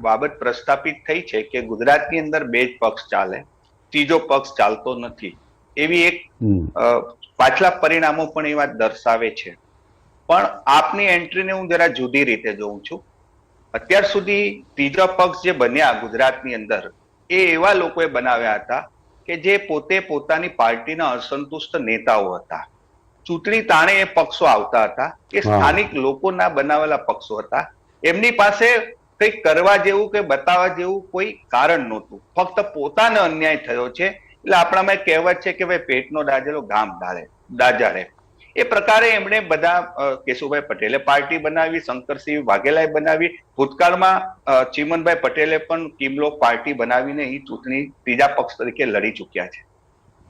બાબત પ્રસ્થાપિત થઈ છે કે ગુજરાતની અંદર 2 જ પક્ષ ચાલે, ત્રીજો પક્ષ ચાલતો નથી. એવી એક પાછલા પરિણામો પણ એ વાત દર્શાવે છે. પણ આપની એન્ટ્રીને હું જરા જુદી રીતે જોઉં છું. અત્યાર સુધી ત્રીજા પક્ષ જે બન્યા ગુજરાતની અંદર એ એવા લોકોએ બનાવ્યા હતા કે જે પોતે પોતાની પાર્ટીના અસંતુષ્ટ નેતાઓ હતા. ચૂંટણી તાણે એ પક્ષો આવતા હતા. એ સ્થાનિક લોકોના બનાવેલા પક્ષો હતા. એમની પાસે કંઈક કરવા જેવું કે બતાવવા જેવું કોઈ કારણ નહોતું. ફક્ત પોતાને અન્યાય થયો છે એટલે આપણામાં એક કહેવત છે કે ભાઈ પેટનો દાજેલો ગામ દાજાડે. એ પ્રકારે એમણે બધા કેશુભાઈ પટેલે પાર્ટી બનાવી, શંકરસિંહ વાઘેલાએ બનાવી, ભૂતકાળમાં ચીમનભાઈ પટેલે પણ કિમલોક પાર્ટી બનાવીને એ ચૂંટણી ત્રીજા પક્ષ તરીકે લડી ચૂક્યા છે.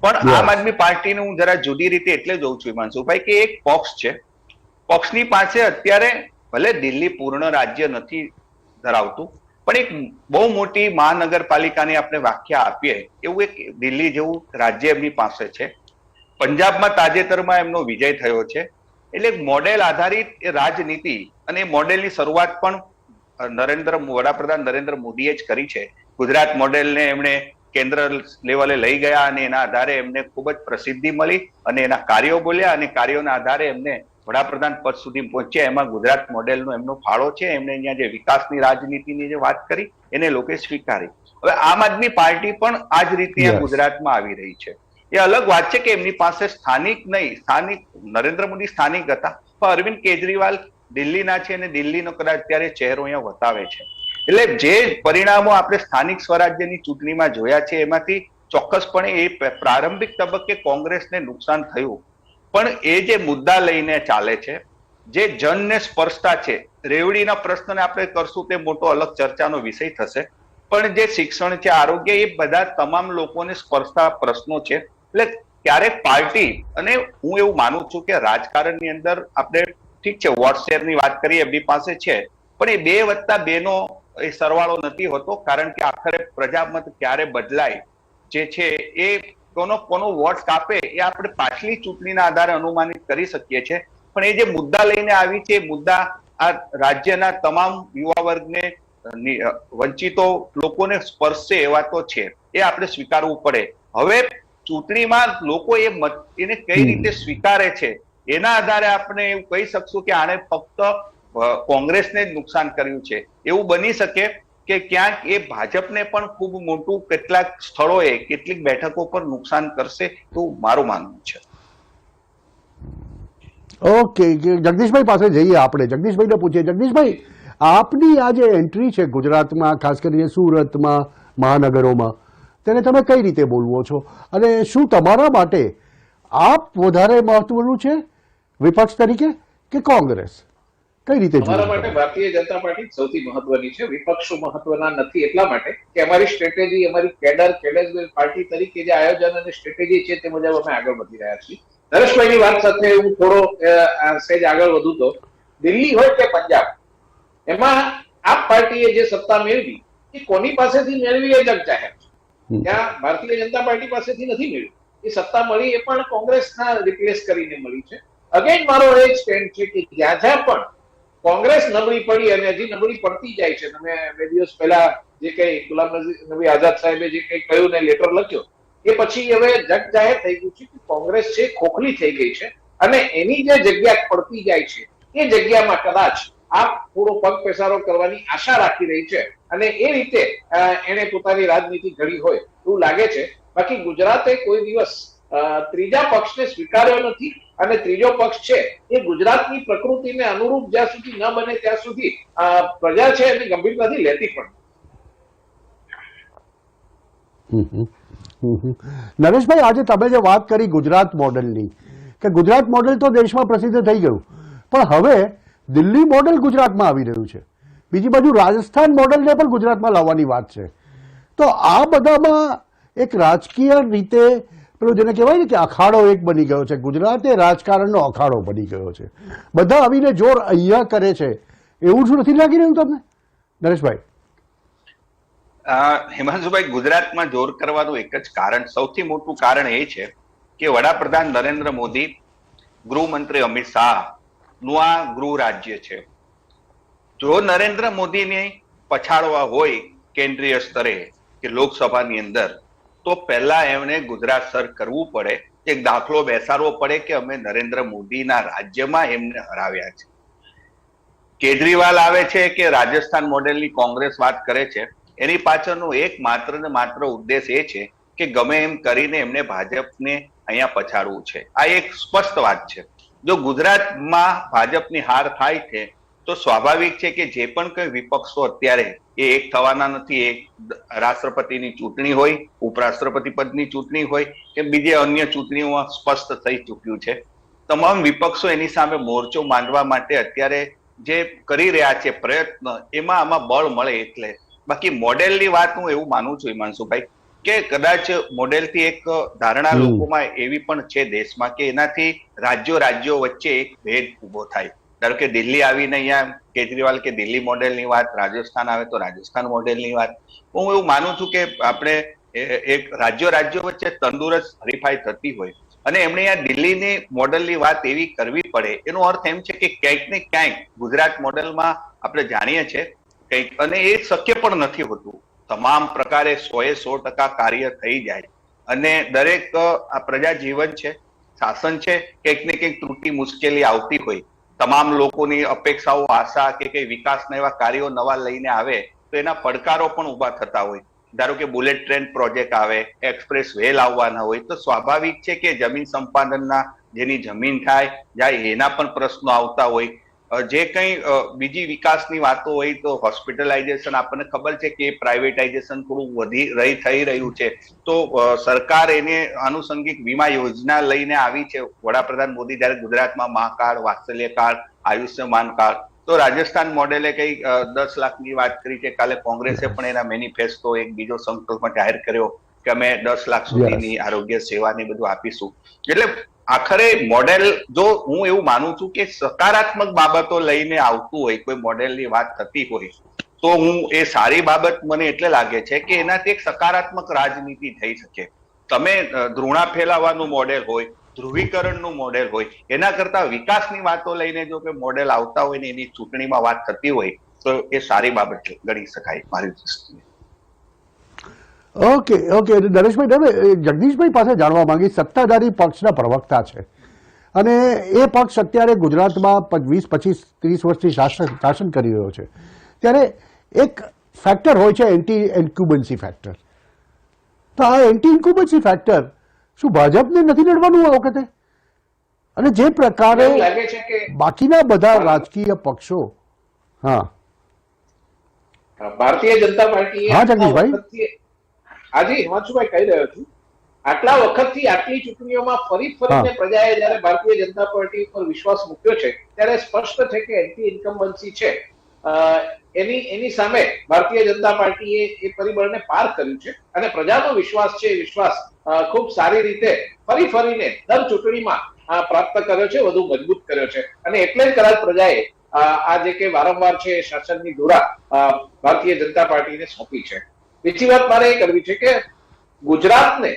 પણ આમ આદમી પાર્ટીને હું જરા જુદી રીતે એટલે જોઉં છું હિમાંશુભાઈ કે એક પક્ષ છે, પક્ષની પાસે અત્યારે ભલે દિલ્હી પૂર્ણ રાજ્ય નથી ધરાવતું, પણ એક બહુ મોટી મહાનગરપાલિકાની આપણે વ્યાખ્યા આપીએ એવું એક દિલ્હી જેવું રાજ્ય એમની પાસે છે. પંજાબમાં તાજેતરમાં એમનો વિજય થયો છે. એટલે મોડેલ આધારિત એ રાજનીતિ અને એ મોડેલની શરૂઆત પણ વડાપ્રધાન નરેન્દ્ર મોદીએ જ કરી છે. ગુજરાત મોડેલને એમણે કેન્દ્ર લેવલે લઈ ગયા અને એના આધારે એમને ખૂબ જ પ્રસિદ્ધિ મળી અને એના કાર્યો બોલ્યા અને કાર્યોના આધારે એમને વડાપ્રધાન પદ સુધી પહોંચ્યા. એમાં ગુજરાત મોડેલનો એમનો ફાળો છે. એમણે અહીંયા જે વિકાસની રાજનીતિની જે વાત કરી એને લોકોએ સ્વીકારી. હવે આમ આદમી પાર્ટી પણ આ જ રીતે Yes. ગુજરાતમાં આવી રહી છે. એ અલગ વાત છે કે એમની પાસે સ્થાનિક નરેન્દ્ર મોદી સ્થાનિક હતા, પણ અરવિંદ કેજરીવાલ દિલ્હીના છે અને દિલ્હીનો કદાચ અત્યારે ચહેરો અહીંયા વતાવે છે. એટલે જે પરિણામો આપણે સ્થાનિક સ્વરાજ્યની ચૂંટણીમાં જોયા છે એમાંથી ચોક્કસપણે એ પ્રારંભિક તબક્કે કોંગ્રેસને નુકસાન થયું, પણ એ જે મુદ્દા લઈને ચાલે છે, જે જનને સ્પર્શતા છે, રેવડીના પ્રશ્નને આપણે કરશું તે મોટો અલગ ચર્ચાનો વિષય થશે, પણ જે શિક્ષણ છે, આરોગ્ય, એ બધા તમામ લોકોને સ્પર્શતા પ્રશ્નો છે. એટલે ક્યારેક પાર્ટી, અને હું એવું માનું છું કે રાજકારણની અંદર આપણે ઠીક છે વોટ શેરની વાત કરીએ એમની પાસે છે, પણ એ 2+2 નો એ સરવાળો નથી હોતો, કારણ કે આખરે પ્રજામત ક્યારે બદલાય જે છે એ કોનો વોટ કાપે એ આપણે પાછલી ચૂંટણીના આધારે અનુમાનિત કરી શકીએ છીએ. પણ એ જે મુદ્દા લઈને આવી છે, એ મુદ્દા આ રાજ્યના તમામ યુવા વર્ગને, વંચિતો લોકોને સ્પર્શે એવા તો છે, એ આપણે સ્વીકારવું પડે. હવે ચૂંટણીમાં લોકો એને કઈ રીતે સ્વીકારે છે એના આધારે આપણે એવું કહી શકશું કે આને ફક્ત કોંગ્રેસને જ નુકસાન કર્યું છે. એવું બની શકે કે ક્યાંક એ ભાજપને પણ ખૂબ મોટું કેટલાક સ્થળોએ કેટલીક બેઠકો પર નુકસાન કરશે, એવું મારું માનવું છે. ઓકે, જગદીશભાઈ પાસે જઈએ આપણે. જગદીશભાઈને પૂછીએ. જગદીશભાઈ, આપની આ જે એન્ટ્રી છે ગુજરાતમાં, ખાસ કરીને સુરતમાં, મહાનગરોમાં, તેને તમે કઈ રીતે બોલવો છો, અને શું તમારા માટે આપ વધારે મહત્વનું છે વિપક્ષ તરીકે કે કોંગ્રેસ? કઈ રીતે અમારા માટે ભારતીય જનતા પાર્ટી સૌથી મહત્વની છે. વિપક્ષો મહત્વના નથી એટલા માટે કે અમારી સ્ટ્રેટેજી, અમારી કેડર પાર્ટી તરીકે જે આયોજન અને સ્ટ્રેટેજી છે તે મુજબ અમે આગળ વધી રહ્યા છીએ. નરેશભાઈની વાત સાથે હું થોડો સહેજ આગળ વધું તો, દિલ્હી હોય કે પંજાબ, એમાં આપ પાર્ટીએ જે સત્તા મેળવી એ કોની પાસેથી મેળવી એ જગ જાહેર છે. ત્યાં ભારતીય જનતા પાર્ટી પાસેથી નથી મેળવી. એ સત્તા મળી એ પણ કોંગ્રેસના રિપ્લેસ કરીને મળી છે. અગેન મારો એ સ્ટેન્ડ છે કે જ્યાં જ્યાં પણ કોંગ્રેસ નબળી પડી અને હજી નબળી પડતી જાય છે, તમે 2 દિવસ પહેલા જે કઈ ગુલામ નબી આઝાદ સાહેબે જે કઈ કહ્યું ને લેટર લખ્યો, એ પછી હવે જગ જાહેર થઈ ગયું છે કે કોંગ્રેસ છે ખોખલી થઈ ગઈ છે અને એની જે જગ્યા પડતી જાય છે એ જગ્યામાં કદાચ આપ થોડો પગ પેસારો કરવાની આશા રાખી રહી છે અને એ રીતે એને પોતાની રાજનીતિ ઘડી હોય એવું લાગે છે. બાકી ગુજરાતે કોઈ દિવસ ત્રીજા પક્ષને સ્વીકાર્યો નથી અને ત્રીજો પક્ષ છે એ ગુજરાતની પ્રકૃતિને અનુરૂપ જ્યાં સુધી ન બને ત્યાં સુધી પ્રજા છે એની ગંભીરતાથી લેતી પણ. નરેશભાઈ, આજે તમે જે વાત કરી ગુજરાત મોડેલની, કે ગુજરાત મોડેલ તો દેશમાં પ્રસિદ્ધ થઈ ગયું, પણ હવે દિલ્હી મોડેલ ગુજરાતમાં આવી રહ્યું છે, બીજી બાજુ રાજસ્થાન મોડેલને પણ ગુજરાતમાં લાવવાની વાત છે. તો આ બધામાં એક રાજકીય રીતે પેલું જેને કહેવાય ને કે અખાડો એક બની ગયો છે. ગુજરાત એ રાજકારણનો અખાડો બની ગયો છે. બધા આવીને જોર અહીંયા કરે છે, એવું શું નથી લાગી રહ્યું તમને નરેશભાઈ? હિમાંશુભાઈ, ગુજરાતમાં જોર કરવાનું એક જ કારણ, સૌથી મોટું કારણ એ છે કે વડાપ્રધાન નરેન્દ્ર મોદી, ગૃહમંત્રી અમિત શાહ નું આ ગૃહ રાજ્ય છે. જો નરેન્દ્ર મોદીને પછાડવા હોય કેન્દ્રીય સ્તરે કે લોકસભાની અંદર, તો પહેલા એમણે ગુજરાત સર કરવું પડે, એક દાખલો બેસાડવો પડે કે અમે નરેન્દ્ર મોદીના રાજ્યમાં એમને હરાવ્યા છે. કેજરીવાલ આવે છે કે રાજસ્થાન મોડેલની કોંગ્રેસ વાત કરે છે, એની પાછળનો એક માત્ર ને માત્ર ઉદ્દેશ એ છે કે ગમે એમ કરીને એમને ભાજપને અહીંયા પછાડવું છે. આ એક સ્પષ્ટ વાત છે. જો ગુજરાતમાં ભાજપની હાર થાય છે તો સ્વાભાવિક છે કે જે પણ કઈ વિપક્ષો અત્યારે એ એક થવાના નથી. એક રાષ્ટ્રપતિની ચૂંટણી હોય, ઉપરાષ્ટ્રપતિ પદની ચૂંટણી હોય કે બીજી અન્ય ચૂંટણીઓમાં સ્પષ્ટ થઈ ચૂક્યું છે. તમામ વિપક્ષો એની સામે મોરચો માંડવા માટે અત્યારે જે કરી રહ્યા છે પ્રયત્ન, એમાં આમાં બળ મળે એટલે. બાકી મોડેલની વાત હું એવું માનું છું હિમાંશુભાઈ કે કદાચ મોડેલથી એક ધારણા લોકોમાં એવી પણ છે દેશમાં કે એનાથી રાજ્યો વચ્ચે એક ભેદ ઉભો થાય. ધારો કે દિલ્હી આવીને અહીંયા કેજરીવાલ કે દિલ્હી મોડેલની વાત, રાજસ્થાન આવે તો રાજસ્થાન મોડેલની વાત. હું એવું માનું છું કે આપણે એક રાજ્યો વચ્ચે તંદુરસ્ત હરીફાઈ થતી હોય અને એમણે આ દિલ્હીની મોડલની વાત એવી કરવી પડે એનો અર્થ એમ છે કે ક્યાંક ને ક્યાંક ગુજરાત મોડલમાં આપણે જાણીએ છીએ કંઈક, અને એ શક્ય પણ નથી હોતું. તમામ પ્રકારે 100% કાર્ય થઈ જાય અને દરેક આ પ્રજા જીવન છે, શાસન છે, કંઈક ને કંઈક ત્રુટિ મુશ્કેલી આવતી હોય, તમામ લોકોની અપેક્ષાઓ આશા કે કઈ વિકાસના એવા કાર્યો નવા લઈને આવે તો એના પડકારો પણ ઉભા થતા હોય. ધારો કે બુલેટ ટ્રેન પ્રોજેક્ટ આવે, એક્સપ્રેસ વે લાવવાના હોય તો સ્વાભાવિક છે કે જમીન સંપાદનના જેની જમીન જાય એના પણ પ્રશ્નો આવતા હોય. જે કંઈ બીજી વિકાસની વાતો હોય તો હોસ્પિટલાઇઝેશન આપણને ખબર છે કે પ્રાઇવેટાઇઝેશન થોડું થઈ રહ્યું છે, તો સરકાર એને આનુષંગિક વીમા યોજના લઈને આવી છે. વડાપ્રધાન મોદી જયારે ગુજરાતમાં મા કાર્ડ, વાત્સલ્ય કાર્ડ, આયુષ્યમાન કાર્ડ, તો રાજસ્થાન મોડેલે કઈ 10 લાખની વાત કરી છે. કાલે કોંગ્રેસે પણ એના મેનિફેસ્ટો એક બીજો સંકલ્પ જાહેર કર્યો કે અમે 10 લાખ સુધીની આરોગ્ય સેવાની બધું આપીશું. એટલે આખરે મોડેલ, જો હું એવું માનું છું કે સકારાત્મક બાબતો લઈને આવતું હોય, કોઈ મોડેલની વાત થતી હોય તો હું એ સારી બાબત મને એટલે લાગે છે કે એનાથી એક સકારાત્મક રાજનીતિ થઈ શકે. તમે ધૃણા ફેલાવાનું મોડેલ હોય, ધ્રુવીકરણનું મોડેલ હોય, એના કરતા વિકાસની વાતો લઈને જો કોઈ મોડેલ આવતા હોય ને એની ચૂંટણીમાં વાત થતી હોય તો એ સારી બાબત ગણી શકાય મારી દૃષ્ટિએ. ઓકે નરેશભાઈ, હવે જગદીશભાઈ પાસે જાણવા માંગી, સત્તાધારી પક્ષના પ્રવક્તા છે અને એ પક્ષ અત્યારે ગુજરાતમાં 20, 25, 30 વર્ષથી શાસન કરી રહ્યો છે, ત્યારે એક ફેક્ટર હોય છે એન્ટી ઇન્ક્યુબન્સી ફેક્ટર. તો આ એન્ટી ઇન્ક્યુબન્સી ફેક્ટર શું ભાજપને નથી લડવાનું આ વખતે? અને જે પ્રકારે લાગે છે કે બાકીના બધા રાજકીય પક્ષો, ભારતીય જનતા પાર્ટી, હા જગદીશભાઈ, આજે હિમાંશુભાઈ કહી રહ્યો છું, આટલા વખતથી આટલી ચૂંટણીઓમાં ફરીને પ્રજાએ જયારે ભારતીય જનતા પાર્ટી પર વિશ્વાસ મૂક્યો છે ત્યારે સ્પષ્ટ છે કે એન્ટી ઇન્કમ્બન્સી છે, એની સામે ભારતીય જનતા પાર્ટીએ એ પરિબળને પાર કર્યું છે અને પ્રજાનો વિશ્વાસ છે, વિશ્વાસ ખૂબ સારી રીતે ફરીને દર ચૂંટણીમાં પ્રાપ્ત કર્યો છે, વધુ મજબૂત કર્યો છે. અને એટલે જ કદાચ પ્રજાએ આ જે કે વારંવાર છે શાસનની ધુરા ભારતીય જનતા પાર્ટીને સોંપી છે. બીજી વાત મારે એ કરવી છે કે ગુજરાતને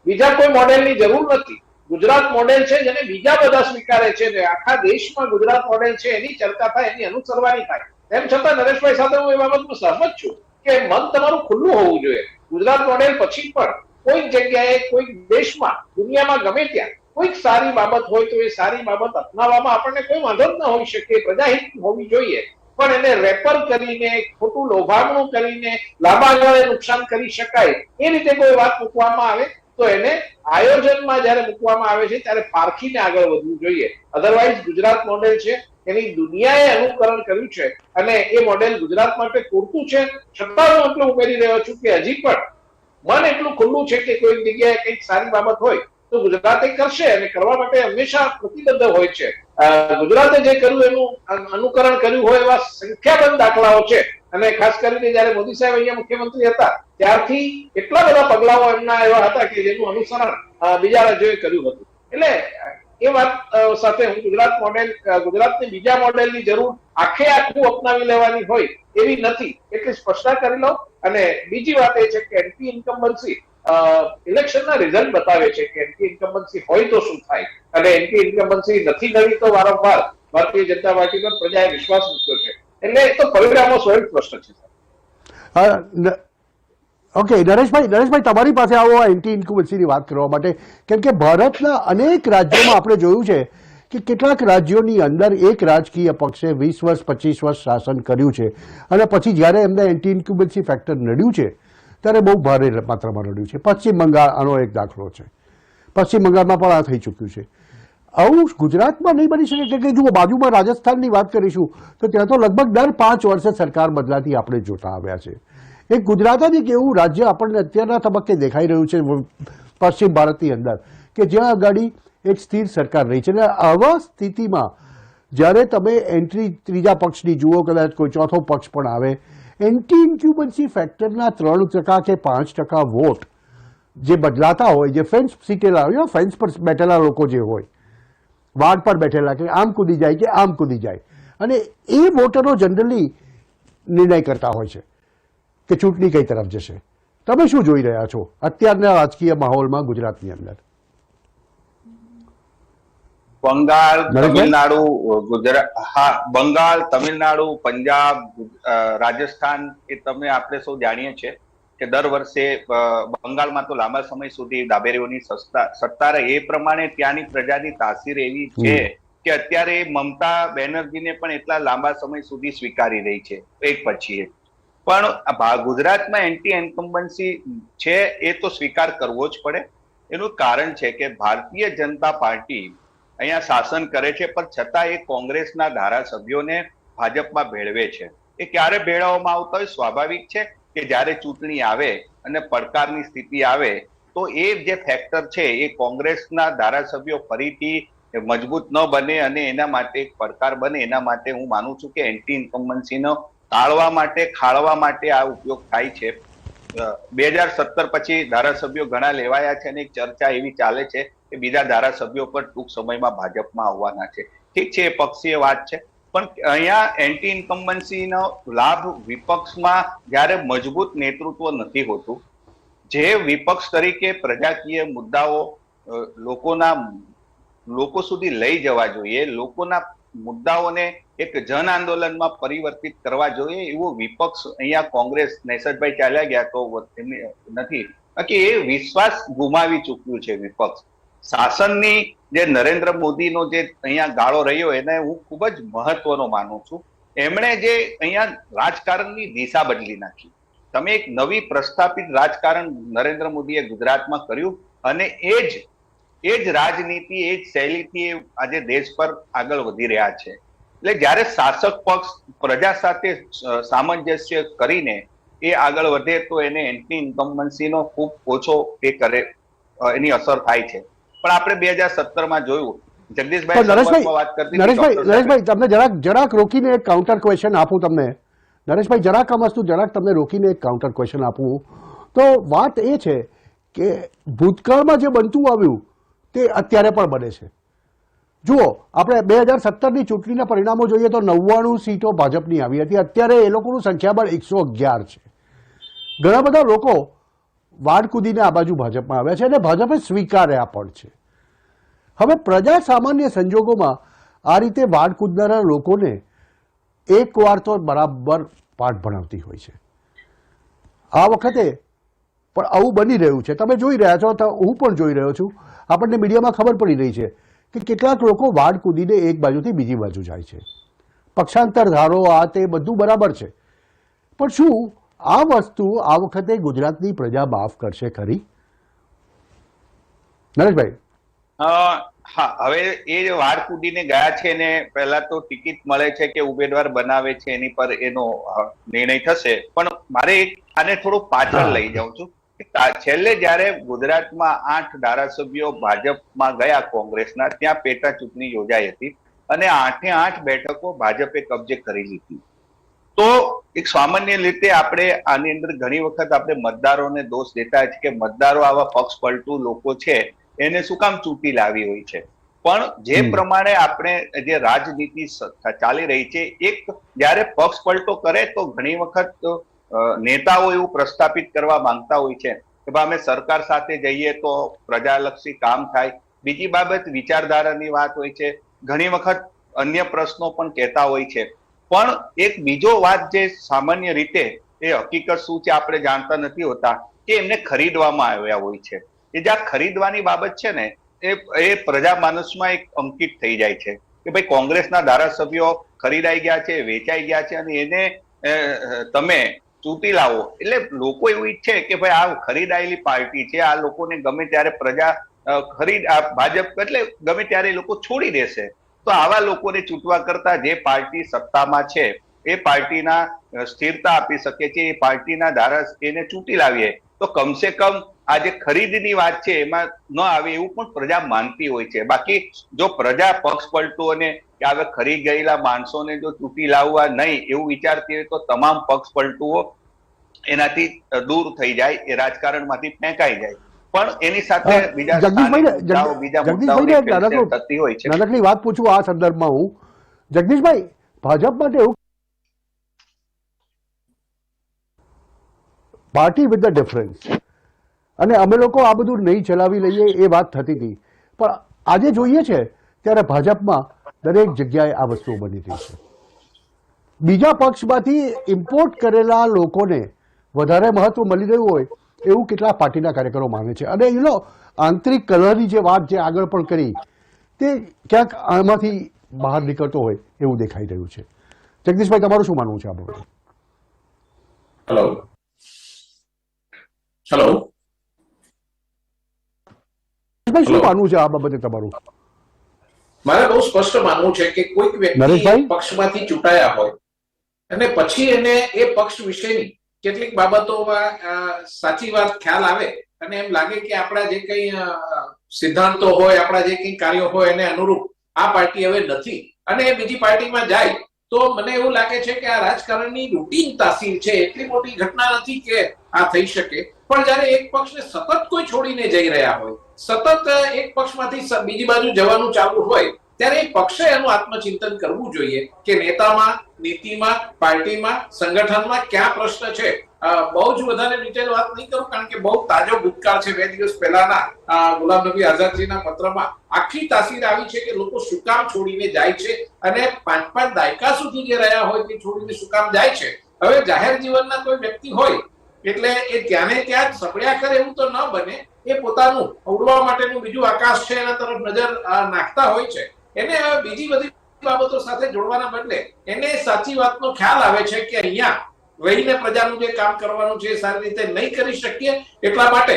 બીજા કોઈ મોડેલની જરૂર નથી. ગુજરાત મોડેલ છે જેને બીજા બધા સ્વીકારે છે ને આખા દેશમાં ગુજરાત મોડેલ છે એની ચર્ચા થાય, એની અનુસરવાની થાય. તેમ છતાં નરેશભાઈ સાથે હું એ બાબતમાં સહમત છું કે મન તમારું ખુલ્લું હોવું જોઈએ. ગુજરાત મોડેલ પછી પણ કોઈક જગ્યાએ, કોઈક દેશમાં, દુનિયામાં ગમે ત્યાં કોઈક સારી બાબત હોય તો એ સારી બાબત અપનાવવામાં આપણને કોઈ વાંધો જ ન હોઈ શકે, પ્રજાહિત હોવી જોઈએ. પણ એને રેપર કરીને, ખોટું લોભામણું કરીને લાંબા ગાળે નુકસાન કરી શકાય એ રીતે કોઈ વાત મૂકવામાં આવે તો એને આયોજનમાં જયારે મૂકવામાં આવે છે ત્યારે પારખીને આગળ વધવું જોઈએ. અધરવાઇઝ ગુજરાત મોડેલ છે એની દુનિયાએ અનુકરણ કર્યું છે અને એ મોડેલ ગુજરાત માટે પૂરતું છે. છતાં હું એટલું ઉમેરી રહ્યો છું કે હજી પણ મન એટલું ખુલ્લું છે કે કોઈ જગ્યાએ કંઈક સારી બાબત હોય તો ગુજરાતે કરશે અને કરવા માટે હંમેશા પ્રતિબદ્ધ હોય છે. ગુજરાતે જે કર્યું એનું અનુકરણ કર્યું હોય એવા સંખ્યાબંધ દાખલાઓ છે અને ખાસ કરીને જયારે મોદી સાહેબ અહીંયા મુખ્યમંત્રી હતા ત્યારથી એટલા બધા પગલાઓ એમના એવા હતા કે જેનું અનુસરણ બીજા રાજ્યોએ કર્યું હતું. એટલે એ વાત સાથે હું ગુજરાતની બીજા મોડેલની જરૂર આખું અપનાવી લેવાની હોય એવી નથી એટલી સ્પષ્ટતા કરી લઉં. અને બીજી વાત એ છે કે એન્ટી ઇન્કમ્બન્સી ઇલેક્શનના રિઝલ્ટ બતાવે છે કે એન્ટી ઇન્કમ્બન્સી હોય તો શું થાય અને એન્ટી ઇન્કમ્બન્સી નથી કરી તો વારંવાર ભારતીય જનતા પાર્ટી પર પ્રજાએ વિશ્વાસ મૂક્યો છે. એટલે એ તો પરિણામો સ્વયં સ્પષ્ટ છે. ઓકે નરેશભાઈ, તમારી પાસે આવો એન્ટી ઇન્ક્યુબન્સીની વાત કરવા માટે, કેમ કે ભારતના અનેક રાજ્યોમાં આપણે જોયું છે કે કેટલાક રાજ્યોની અંદર એક રાજકીય પક્ષે 20 વર્ષ 25 વર્ષ શાસન કર્યું છે અને પછી જ્યારે એમને એન્ટી ઇન્ક્યુબન્સી ફેક્ટર નડ્યું છે ત્યારે બહુ ભારે માત્રામાં નડ્યું છે. પશ્ચિમ બંગાળ આનો એક દાખલો છે. પશ્ચિમ બંગાળમાં પણ આ થઈ ચૂક્યું છે. આવું ગુજરાતમાં નહીં બની શકે કે જુઓ, બાજુમાં રાજસ્થાનની વાત કરીશું તો ત્યાં તો લગભગ દર 5 વર્ષે સરકાર બદલાતી આપણે જોતા આવ્યા છે. એક ગુજરાત જ એક એવું રાજ્ય આપણને અત્યારના તબક્કે દેખાઈ રહ્યું છે પશ્ચિમ ભારતની અંદર કે જ્યાં આગળ એક સ્થિર સરકાર રહી છે. અને આવા સ્થિતિમાં જ્યારે તમે એન્ટ્રી ત્રીજા પક્ષની જુઓ, કદાચ કોઈ ચોથો પક્ષ પણ આવે, એન્ટી ઇન્ક્યુબન્સી ફેક્ટરના 3% કે 5% વોટ જે બદલાતા હોય, જે ફેન્સ સીટેલા હોય, ફેન્સ પર બેઠેલા લોકો જે હોય, વાડ પર બેઠેલા કે આમ કૂદી જાય કે આમ કૂદી જાય, અને એ વોટરો જનરલી નિર્ણય કરતા હોય છે કે ચૂંટણી કઈ તરફ જશે. તમે શું જોઈ રહ્યા છો અત્યારના રાજકીય માહોલમાં ગુજરાતની અંદર? બંગાળ, નરેશભાઈ? તમિલનાડુ, ગુજરાત, હા, બંગાળ, તમિલનાડુ, પંજાબ, રાજસ્થાન, એ તમે આપણે સૌ જાણીએ છીએ કે દર વર્ષે બંગાળમાં તો લાંબા સમય સુધી ડાબેરીઓની સત્તા રહે. એ પ્રમાણે ત્યાંની પ્રજાની તાસીર એવી છે કે અત્યારે મમતા બેનર્જીને પણ એટલા લાંબા સમય સુધી સ્વીકારી રહી છે, એક પછી એક. પણ ગુજરાતમાં એન્ટી ઇન્કમ્બન્સી છે, એ તો સ્વીકાર કરવો જ પડે. એનું કારણ છે કે ભારતીય જનતા પાર્ટી અહીંયા શાસન કરે છે, પણ છતાં એ કોંગ્રેસના ધારાસભ્યોને ભાજપમાં ભેળવે છે. એ ક્યારે ભેળવવામાં આવતા હોય? સ્વાભાવિક છે કે જ્યારે ચૂંટણી આવે અને પડકારની સ્થિતિ આવે તો એ જે ફેક્ટર છે એ કોંગ્રેસના ધારાસભ્યો ફરીથી મજબૂત ન બને અને એના માટે એક પડકાર બને. એના માટે હું માનું છું કે એન્ટી ઇન્કમ્બન્સીનો ટાળવા માટે, ખાળવા માટે આ ઉપયોગ થાય છે. 2017 પછી ધારાસભ્યો ઘણા લેવાયા છે અને એક ચર્ચા એવી ચાલે છે કે બીજા ધારાસભ્યો પણ ટૂંક સમયમાં ભાજપમાં આવવાના છે. ઠીક છે, એ પક્ષીય વાત છે, પણ અહીંયા એન્ટી ઇન્કમ્બન્સીનો લાભ વિપક્ષમાં જ્યારે મજબૂત નેતૃત્વ નથી હોતું, જે વિપક્ષ તરીકે પ્રજાકીય મુદ્દાઓ લોકો સુધી લઈ જવા જોઈએ, લોકોના મુદ્દાઓને એક જન આંદોલનમાં પરિવર્તિત કરવા જોઈએ, એવો વિપક્ષ અહીંયા કોંગ્રેસ, નેસરભાઈ ચાલ્યા ગયા તો નથી, બાકી એ વિશ્વાસ ગુમાવી ચૂક્યું છે વિપક્ષ. શાસનની જે નરેન્દ્ર મોદીનો જે અહીંયા ગાળો રહ્યો એને હું ખૂબ જ મહત્વનો માનું છું. એમણે જે અહીંયા રાજકારણની દિશા બદલી નાખી. તમે એક નવી પ્રસ્થાપિત રાજકારણ નરેન્દ્ર મોદીએ ગુજરાતમાં કર્યું અને એ જ રાજનીતિ, એ જ શૈલીથી આજે દેશ પર આગળ વધી રહ્યા છે. એટલે જ્યારે શાસક પક્ષ પ્રજા સાથે સામંજસ્ય કરીને એ આગળ વધે તો એને એન્ટી ઇન્કમ્બન્સીનો ખૂબ ઓછો એની અસર થાય છે. પણ આપણે 2017માં જોયું, જગદીશભાઈ વાત કરતી, નરેશભાઈ તમને જરાક રોકીને એક કાઉન્ટર ક્વેશ્ચન આપું તમને. નરેશભાઈ જરાક આ વસ્તુ તમને રોકીને એક કાઉન્ટર ક્વેશ્ચન આપું તો વાત એ છે કે ભૂતકાળમાં જે બનતું આવ્યું તે અત્યારે પણ બને છે. જુઓ, આપણે 2017ની ચૂંટણીના પરિણામો જોઈએ તો 99 સીટો ભાજપની આવી હતી. અત્યારે એ લોકોનું સંખ્યાબળ 111 છે. ઘણા બધા લોકો વાડ કૂદીને આ બાજુ ભાજપમાં આવ્યા છે અને ભાજપે સ્વીકાર્યા પણ છે. હવે પ્રજા સામાન્ય સંજોગોમાં આ રીતે વાડ કૂદનારા લોકોને એકવાર તો બરાબર પાઠ ભણાવતી હોય છે. આ વખતે પણ આવું બની રહ્યું છે. તમે જોઈ રહ્યા છો, હું પણ જોઈ રહ્યો છું. આપણને મીડિયામાં ખબર પડી રહી છે કે કેટલાક લોકો વાડ કૂદીને એક બાજુથી બીજી બાજુ જાય છે. પક્ષાંતર ધારો, આ તે બધું બરાબર છે, પણ શું આ વસ્તુ આ વખતે ગુજરાતની પ્રજા માફ કરશે ખરી? નરેશભાઈ? હા, હવે એ વાડ કૂદીને ગયા છે ને પહેલા તો ટિકિટ મળે છે કે ઉમેદવાર બનાવે છે એની પર એનો નિર્ણય થશે. પણ મારે આને થોડું પાછળ લઈ જાઉં છું. છેલ્લે જયારે ગુજરાતમાં 8 ધારાસભ્યો ભાજપમાં ગયા કોંગ્રેસના, ત્યાં પેટા ચૂંટણી યોજાઈ હતી અને 8 બેઠકો ભાજપે કબજે કરી લીધી. તો એક સામાન્ય રીતે આપણે આની અંદર ઘણી વખત આપણે મતદારોને દોષ દેતા છે કે મતદારો આવા પક્ષ પલટુ લોકો છે એને શું કામ ચૂંટી લાવી હોય છે. પણ જે પ્રમાણે આપણે જે રાજનીતિ ચાલી રહી છે, એક જયારે પક્ષ પલટો કરે તો ઘણી વખત નેતાઓ એવું પ્રસ્થાપિત કરવા માંગતા હોય છે કે ભાઈ અમે સરકાર સાથે જઈએ તો પ્રજાલક્ષી કામ થાય. બીજી બાબત વિચારધારાની વાત હોય છે, ઘણી વખત અન્ય પ્રશ્નો પણ કહેતા હોય છે. પણ એક બીજો વાત જે સામાન્ય રીતે એ હકીકત શું છે આપણે જાણતા નથી હોતા કે એમને ખરીદવામાં આવ્યા હોય છે. એ જે ખરીદવાની બાબત છે ને એ પ્રજા માનસમાં એક અંકિત થઈ જાય છે કે ભાઈ કોંગ્રેસના ધારાસભ્યો ખરીદાઈ ગયા છે, વેચાઈ ગયા છે અને એને તમે ચૂંટી લાવો. એટલે લોકો એવું ઈચ્છે કે ભાઈ આ ખરીદાયેલી પાર્ટી છે, આ લોકોને ગમે ત્યારે પ્રજા ભાજપ એટલે ગમે ત્યારે એ લોકો છોડી દેશે. તો આવા લોકોને ચૂંટવા કરતા જે પાર્ટી સત્તામાં છે એ પાર્ટીના સ્થિરતા આપી શકે છે, એ પાર્ટીના એને ચૂંટી લાવીએ તો કમસે કમ આ જે ખરીદની વાત છે એમાં ન આવે એવું પણ પ્રજા માનતી હોય છે. બાકી જો પ્રજા પક્ષ પલટુઓને કે હવે ખરી ગયેલા માણસોને જો ચૂંટી લાવવા નહીં એવું વિચારતી હોય તો તમામ પક્ષ પલટુઓ એનાથી દૂર થઈ જાય, એ રાજકારણમાંથી ફેંકાઈ જાય. પણ એની સાથે બીજા થતી હોય છે. નાનકડી વાત પૂછું આ સંદર્ભમાં હું, જગદીશભાઈ, ભાજપ માટે એવું પાર્ટી વિથ ધ ડિફરન્સ અને અમે લોકો આ બધું નહીં ચલાવી લઈએ એ વાત થતી હતી, પણ આજે જોઈએ છે ત્યારે ભાજપમાં દરેક જગ્યાએ આ વસ્તુઓ બની રહી છે. બીજા પક્ષમાંથી ઇમ્પોર્ટ કરેલા લોકોને વધારે મહત્વ મળી રહ્યું હોય એવું કેટલાક પાર્ટીના કાર્યકરો માને છે. અને આંતરિક કલહની જે વાત જે આગળ પણ કરી તે ક્યાંક આમાંથી બહાર નીકળતો હોય એવું દેખાઈ રહ્યું છે. જગદીશભાઈ, તમારું શું માનવું છે આ બાબતે? હેલો હેલો જગદીશભાઈ, શું માનવું છે આ બાબતે તમારું? મારે બહુ સ્પષ્ટ માનવું છે કે કોઈક વ્યક્તિ નરેશભાઈ? પક્ષમાંથી ચૂંટાયા હોય અને પછી એને એ પક્ષ વિશેની કેટલીક બાબતોમાં સાચી વાત ખ્યાલ આવે અને એમ લાગે કે આપણા જે કંઈ સિદ્ધાંતો હોય, આપણા જે કંઈ કાર્યો હોય એને અનુરૂપ આ પાર્ટી હવે નથી અને એ બીજી પાર્ટીમાં જાય તો મને એવું લાગે છે કે આ રાજકારણની રૂટીન તાસીર છે. એટલી મોટી ઘટના નથી કે આ થઈ શકે. પણ જયારે એક પક્ષને સતત કોઈ છોડીને જઈ રહ્યા હોય, સતત એક પક્ષમાંથી બીજી બાજુ જવાનું ચાલુ હોય, ત્યારે એ પક્ષે એનું આત્મચિંતન કરવું જોઈએ કે નેતામાં, નીતિમાં, પાર્ટીમાં, સંગઠનમાં ક્યાં પ્રશ્ન છે. બહુ જ વધારે ડિટેલ વાત નહીં કરું કારણ કે બહુ તાજો ભૂતકાળ છે. 2 દિવસ પહેલાના ગુલામ નબી આઝાદજીના પત્રમાં આખી તાસીર આવી છે કે લોકો શું કામ છોડીને જાય છે અને 5-5 દાયકા સુધી જે રહ્યા હોય તે છોડીને શું કામ જાય છે. હવે જાહેર જીવનના કોઈ વ્યક્તિ હોય એટલે એ ત્યાંને ત્યાં જ સપડ્યા કરે એવું તો ન બને. એ પોતાનું ઉડવા માટેનું બીજું આકાશ છે એના તરફ નજર નાખતા હોય છે. એને બીજી બધી બાબતો સાથે જોડવાના બદલે એને સાચી વાતનો ખ્યાલ આવે છે કે અહીંયા રહીને પ્રજાનું જે કામ કરવાનું છે એ સારી રીતે નહીં કરી શકીએ. એટલા માટે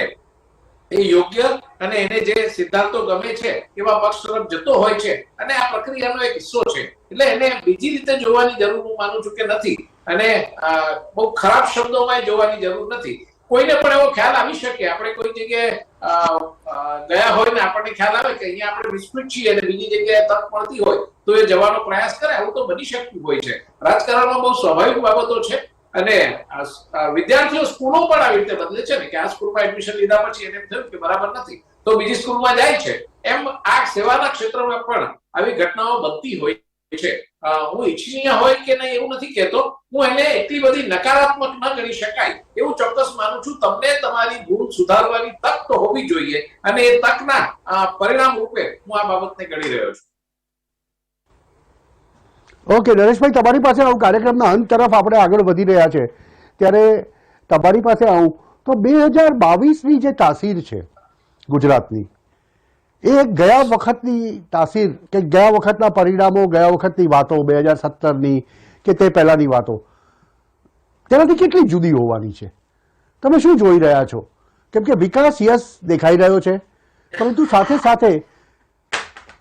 એ યોગ્ય અને એને જે સિદ્ધાંતો ગમે છે એવા પક્ષ તરફ જતો હોય છે અને આ પ્રક્રિયાનો એક હિસ્સો છે. એટલે એને બીજી રીતે જોવાની જરૂર હું માનું છું કે નથી અને બહુ ખરાબ શબ્દોમાં જોવાની જરૂર નથી. કોઈને પણ એવો ખ્યાલ આવી શકે, આપણે કોઈ જગ્યાએ ગયા હોય ને આપણને ખ્યાલ આવે કે અહીંયા આપણે વિસ્તૃત છીએ અને બીજી જગ્યાએ તક મળતી હોય તો એ જવાનો પ્રયાસ કરે. આવું તો બની શકતું હોય છે. રાજકારણમાં બહુ સ્વાભાવિક બાબતો છે અને વિદ્યાર્થીઓ સ્કૂલો પણ આવી રીતે બદલે છે ને કે આ સ્કૂલમાં એડમિશન લીધા પછી એને થયું કે બરાબર નથી તો બીજી સ્કૂલમાં જાય છે. એમ આ સેવાના ક્ષેત્રમાં પણ આવી ઘટનાઓ બનતી હોય છે. હું ઈચ્છનીય હોય કે નહીં એવું નથી કહેતો, હું એને એટલી બધી નકારાત્મક ન ગણી શકાય એવું ચોક્કસ માનું છું. તમને તમારી ભૂલ સુધારવાની તક તો હોવી જોઈએ અને એ તકના પરિણામ રૂપે હું આ બાબતને ગણી રહ્યો છું. ઓકે નરેશભાઈ, તમારી પાસે આવું કાર્યક્રમના અંત તરફ આપણે આગળ વધી રહ્યા છે ત્યારે તમારી પાસે આવું તો 2022ની જે તાસીર છે ગુજરાતની, એ ગયા વખતની તાસીર કે ગયા વખતના પરિણામો, ગયા વખતની વાતો, 2017ની કે તે પહેલાની વાતો તેનાથી કેટલી જુદી હોવાની છે? તમે શું જોઈ રહ્યા છો? કેમ કે વિકાસ યસ દેખાઈ રહ્યો છે પરંતુ સાથે સાથે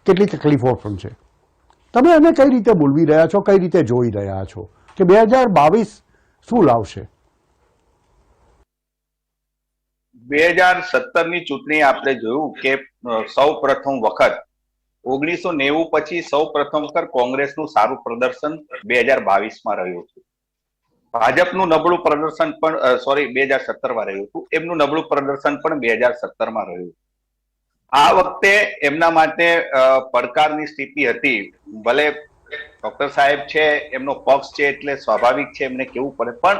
કેટલી તકલીફો પણ છે. તમે એને કઈ રીતે બોલવી રહ્યા છો, કઈ રીતે જોઈ રહ્યા છો કે 2022 શું લાવશે? 2017ની ચૂંટણી આપણે જોયું કે સૌ પ્રથમ વખત 1990 પછી સૌ પ્રથમ વખત કોંગ્રેસનું સારું પ્રદર્શન 2022માં રહ્યું હતું. ભાજપનું નબળું પ્રદર્શન પણ 2017માં રહ્યું હતું. એમનું નબળું પ્રદર્શન પણ 2017માં રહ્યું. આ વખતે એમના માટે પડકારની સ્થિતિ હતી. ભલે ડોક્ટર સાહેબ છે, એમનો પક્ષ છે એટલે સ્વાભાવિક છે એમને કેવું પડે, પણ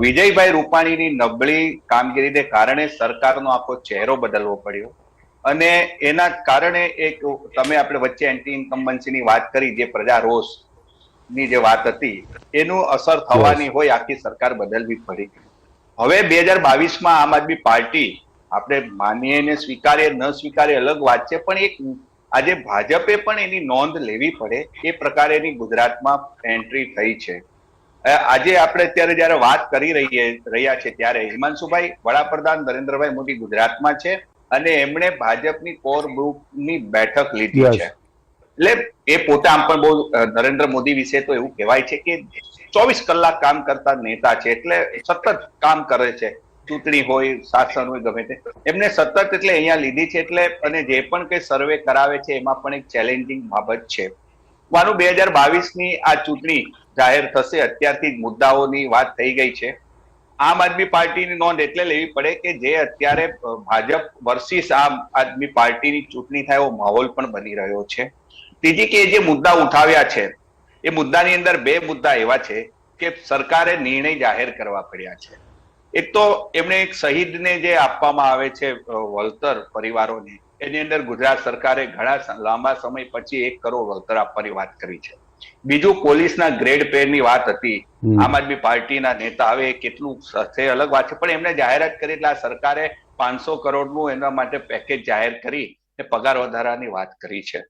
વિજયભાઈ રૂપાણીની નબળી કામગીરીને કારણે સરકારનો આખો ચહેરો બદલવો પડ્યો અને એના કારણે એક તમે આપણે વચ્ચે એન્ટી ઇન્કમ્બન્સીની વાત કરી, જે પ્રજા રોષની જે વાત હતી એનું અસર થવાની હોય, આખી સરકાર બદલવી પડી. હવે 2022માં આમ આદમી પાર્ટી, આપણે માનીએ ને સ્વીકારીએ ન સ્વીકારીએ અલગ વાત છે, પણ એક આજે ભાજપે પણ એની નોંધ લેવી પડે એ પ્રકારે એની ગુજરાતમાં એન્ટ્રી થઈ છે. આજે આપણે અત્યારે જયારે વાત કરી રહ્યા છે ત્યારે હિમાંશુભાઈ, વડાપ્રધાન નરેન્દ્રભાઈ મોદી ગુજરાતમાં છે અને એમણે ભાજપની કોર ગ્રુપની બેઠક લીધી છે. એટલે એ પોતે આમ પણ બહુ નરેન્દ્ર મોદી વિશે તો એવું કહેવાય છે કે 24 કલાક કામ કરતા નેતા છે, એટલે સતત કામ કરે છે. ચૂંટણી હોય, શાસન હોય, ગમે તે એમને સતત એટલે અહીંયા લીધી છે. એટલે અને જે પણ કઈ સર્વે કરાવે છે એમાં પણ એક ચેલેન્જિંગ બાબત છે. માનું 2022ની આ ચૂંટણી જાહેર થશે, અત્યારથી જ મુદ્દાઓની વાત થઈ ગઈ છે. આમ આદમી પાર્ટીની નોંધ એટલે લેવી પડે કે જે અત્યારે ભાજપ વર્સિસ આમ આદમી પાર્ટીની ચૂંટણી થાય એવો માહોલ પણ બની રહ્યો છે. ત્રીજી કે જે મુદ્દા ઉઠાવ્યા છે એ મુદ્દાની અંદર 2 મુદ્દા એવા છે કે સરકારે નિર્ણય જાહેર કરવા પડ્યા છે. એક તો એમણે એક શહીદને જે આપવામાં આવે છે વળતર પરિવારોને, એની અંદર ગુજરાત સરકારે ઘણા લાંબા સમય પછી 1 કરોડ વળતર આપવાની વાત કરી છે. બીજું પોલીસના ગ્રેડ પે ની વાત હતી. આમ આદમી પાર્ટીના નેતા આવે કેટલું છે અલગ વાત છે, પણ એમને જાહેરાત કરી એટલે આ સરકારે 500 કરોડનું એના માટે પેકેજ જાહેર કરી પગાર વધારાની વાત કરી છે.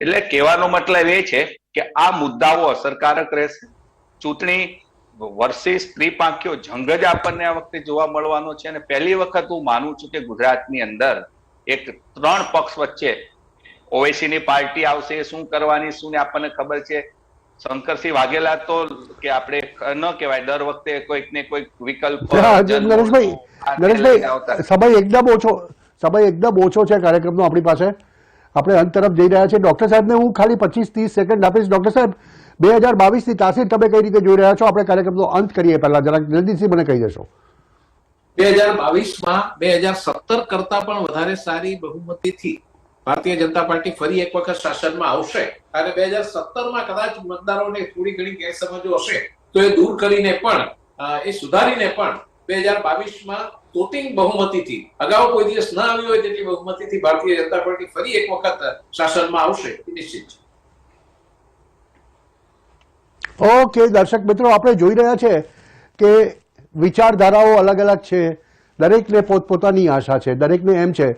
એટલે કહેવાનો મતલબ એ છે કે આ મુદ્દાઓ અસરકારક રહેશે. ચૂંટણી વર્સિસ ત્રિપાંખીયો જંગ જ આપણને આ વખતે જોવા મળવાનો છે અને પહેલી વખત હું માનું છું કે ગુજરાતની અંદર એક 3 પક્ષ વચ્ચે ઓવેસી ની પાર્ટી આવશે, શું કરવાની શું ને આપણને ખબર છે. શંકરસિંહ વાઘેલા તો કે આપણે ન કહેવાય દર વખતે કોઈક ને કોઈક વિકલ્પ. નરેશભાઈ સમય એકદમ ઓછો છે કાર્યક્રમનો આપણી પાસે. આપણે અંત તરફ જઈ રહ્યા છે. ડોક્ટર સાહેબને હું ખાલી 25-30 સેકન્ડ આપીશ. ડોક્ટર સાહેબ, 2022ની તાસીર તમે કઈ રીતે જોઈ રહ્યા છો? આપણે કાર્યક્રમનો અંત કરીએ પહેલા જરાક જલ્દીથી મને કહી દેશો. 2022માં 2017 કરતા પણ વધારે સારી બહુમતીથી ભારતીય જનતા પાર્ટી ફરી એક વખત શાસનમાં આવશે અને 2017માં કદાચ મતદારોને થોડી ઘણી ગેરસમજો હશે તો એ દૂર કરીને પણ એ સુધારીને પણ 2022માં તોતિંગ બહુમતીથી, અગાઉ કોઈ દિવસ ન આવી હોય તેટલી બહુમતીથી ભારતીય જનતા પાર્ટી ફરી એક વખત શાસનમાં આવશે એ નિશ્ચિત છે. ઓકે દર્શક મિત્રો, આપણે જોઈ રહ્યા છે કે વિચારધારાઓ અલગ અલગ છે. દરેકને પોતપોતાની આશા છે. દરેકને એમ છે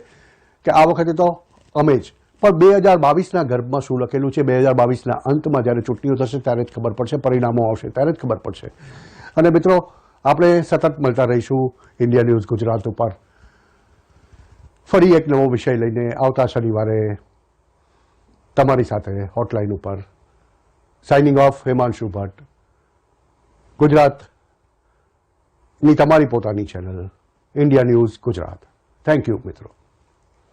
કે આ વખતે તો અમે જ. પણ 2022ના ગર્ભમાં શું લખેલું છે, 2022ના અંતમાં જ્યારે ચૂંટણીઓ થશે ત્યારે જ ખબર પડશે, પરિણામો આવશે ત્યારે જ ખબર પડશે. અને મિત્રો, આપણે સતત મળતા રહીશું ઇન્ડિયા ન્યૂઝ ગુજરાત ઉપર. ફરી એક નવો વિષય લઈને આવતા શનિવારે તમારી સાથે હોટલાઇન ઉપર. સાઇનિંગ ઓફ, હિમાંશુ ભટ્ટ, ગુજરાતની તમારી પોતાની channel India news Gujarat. Thank you મિત્રો.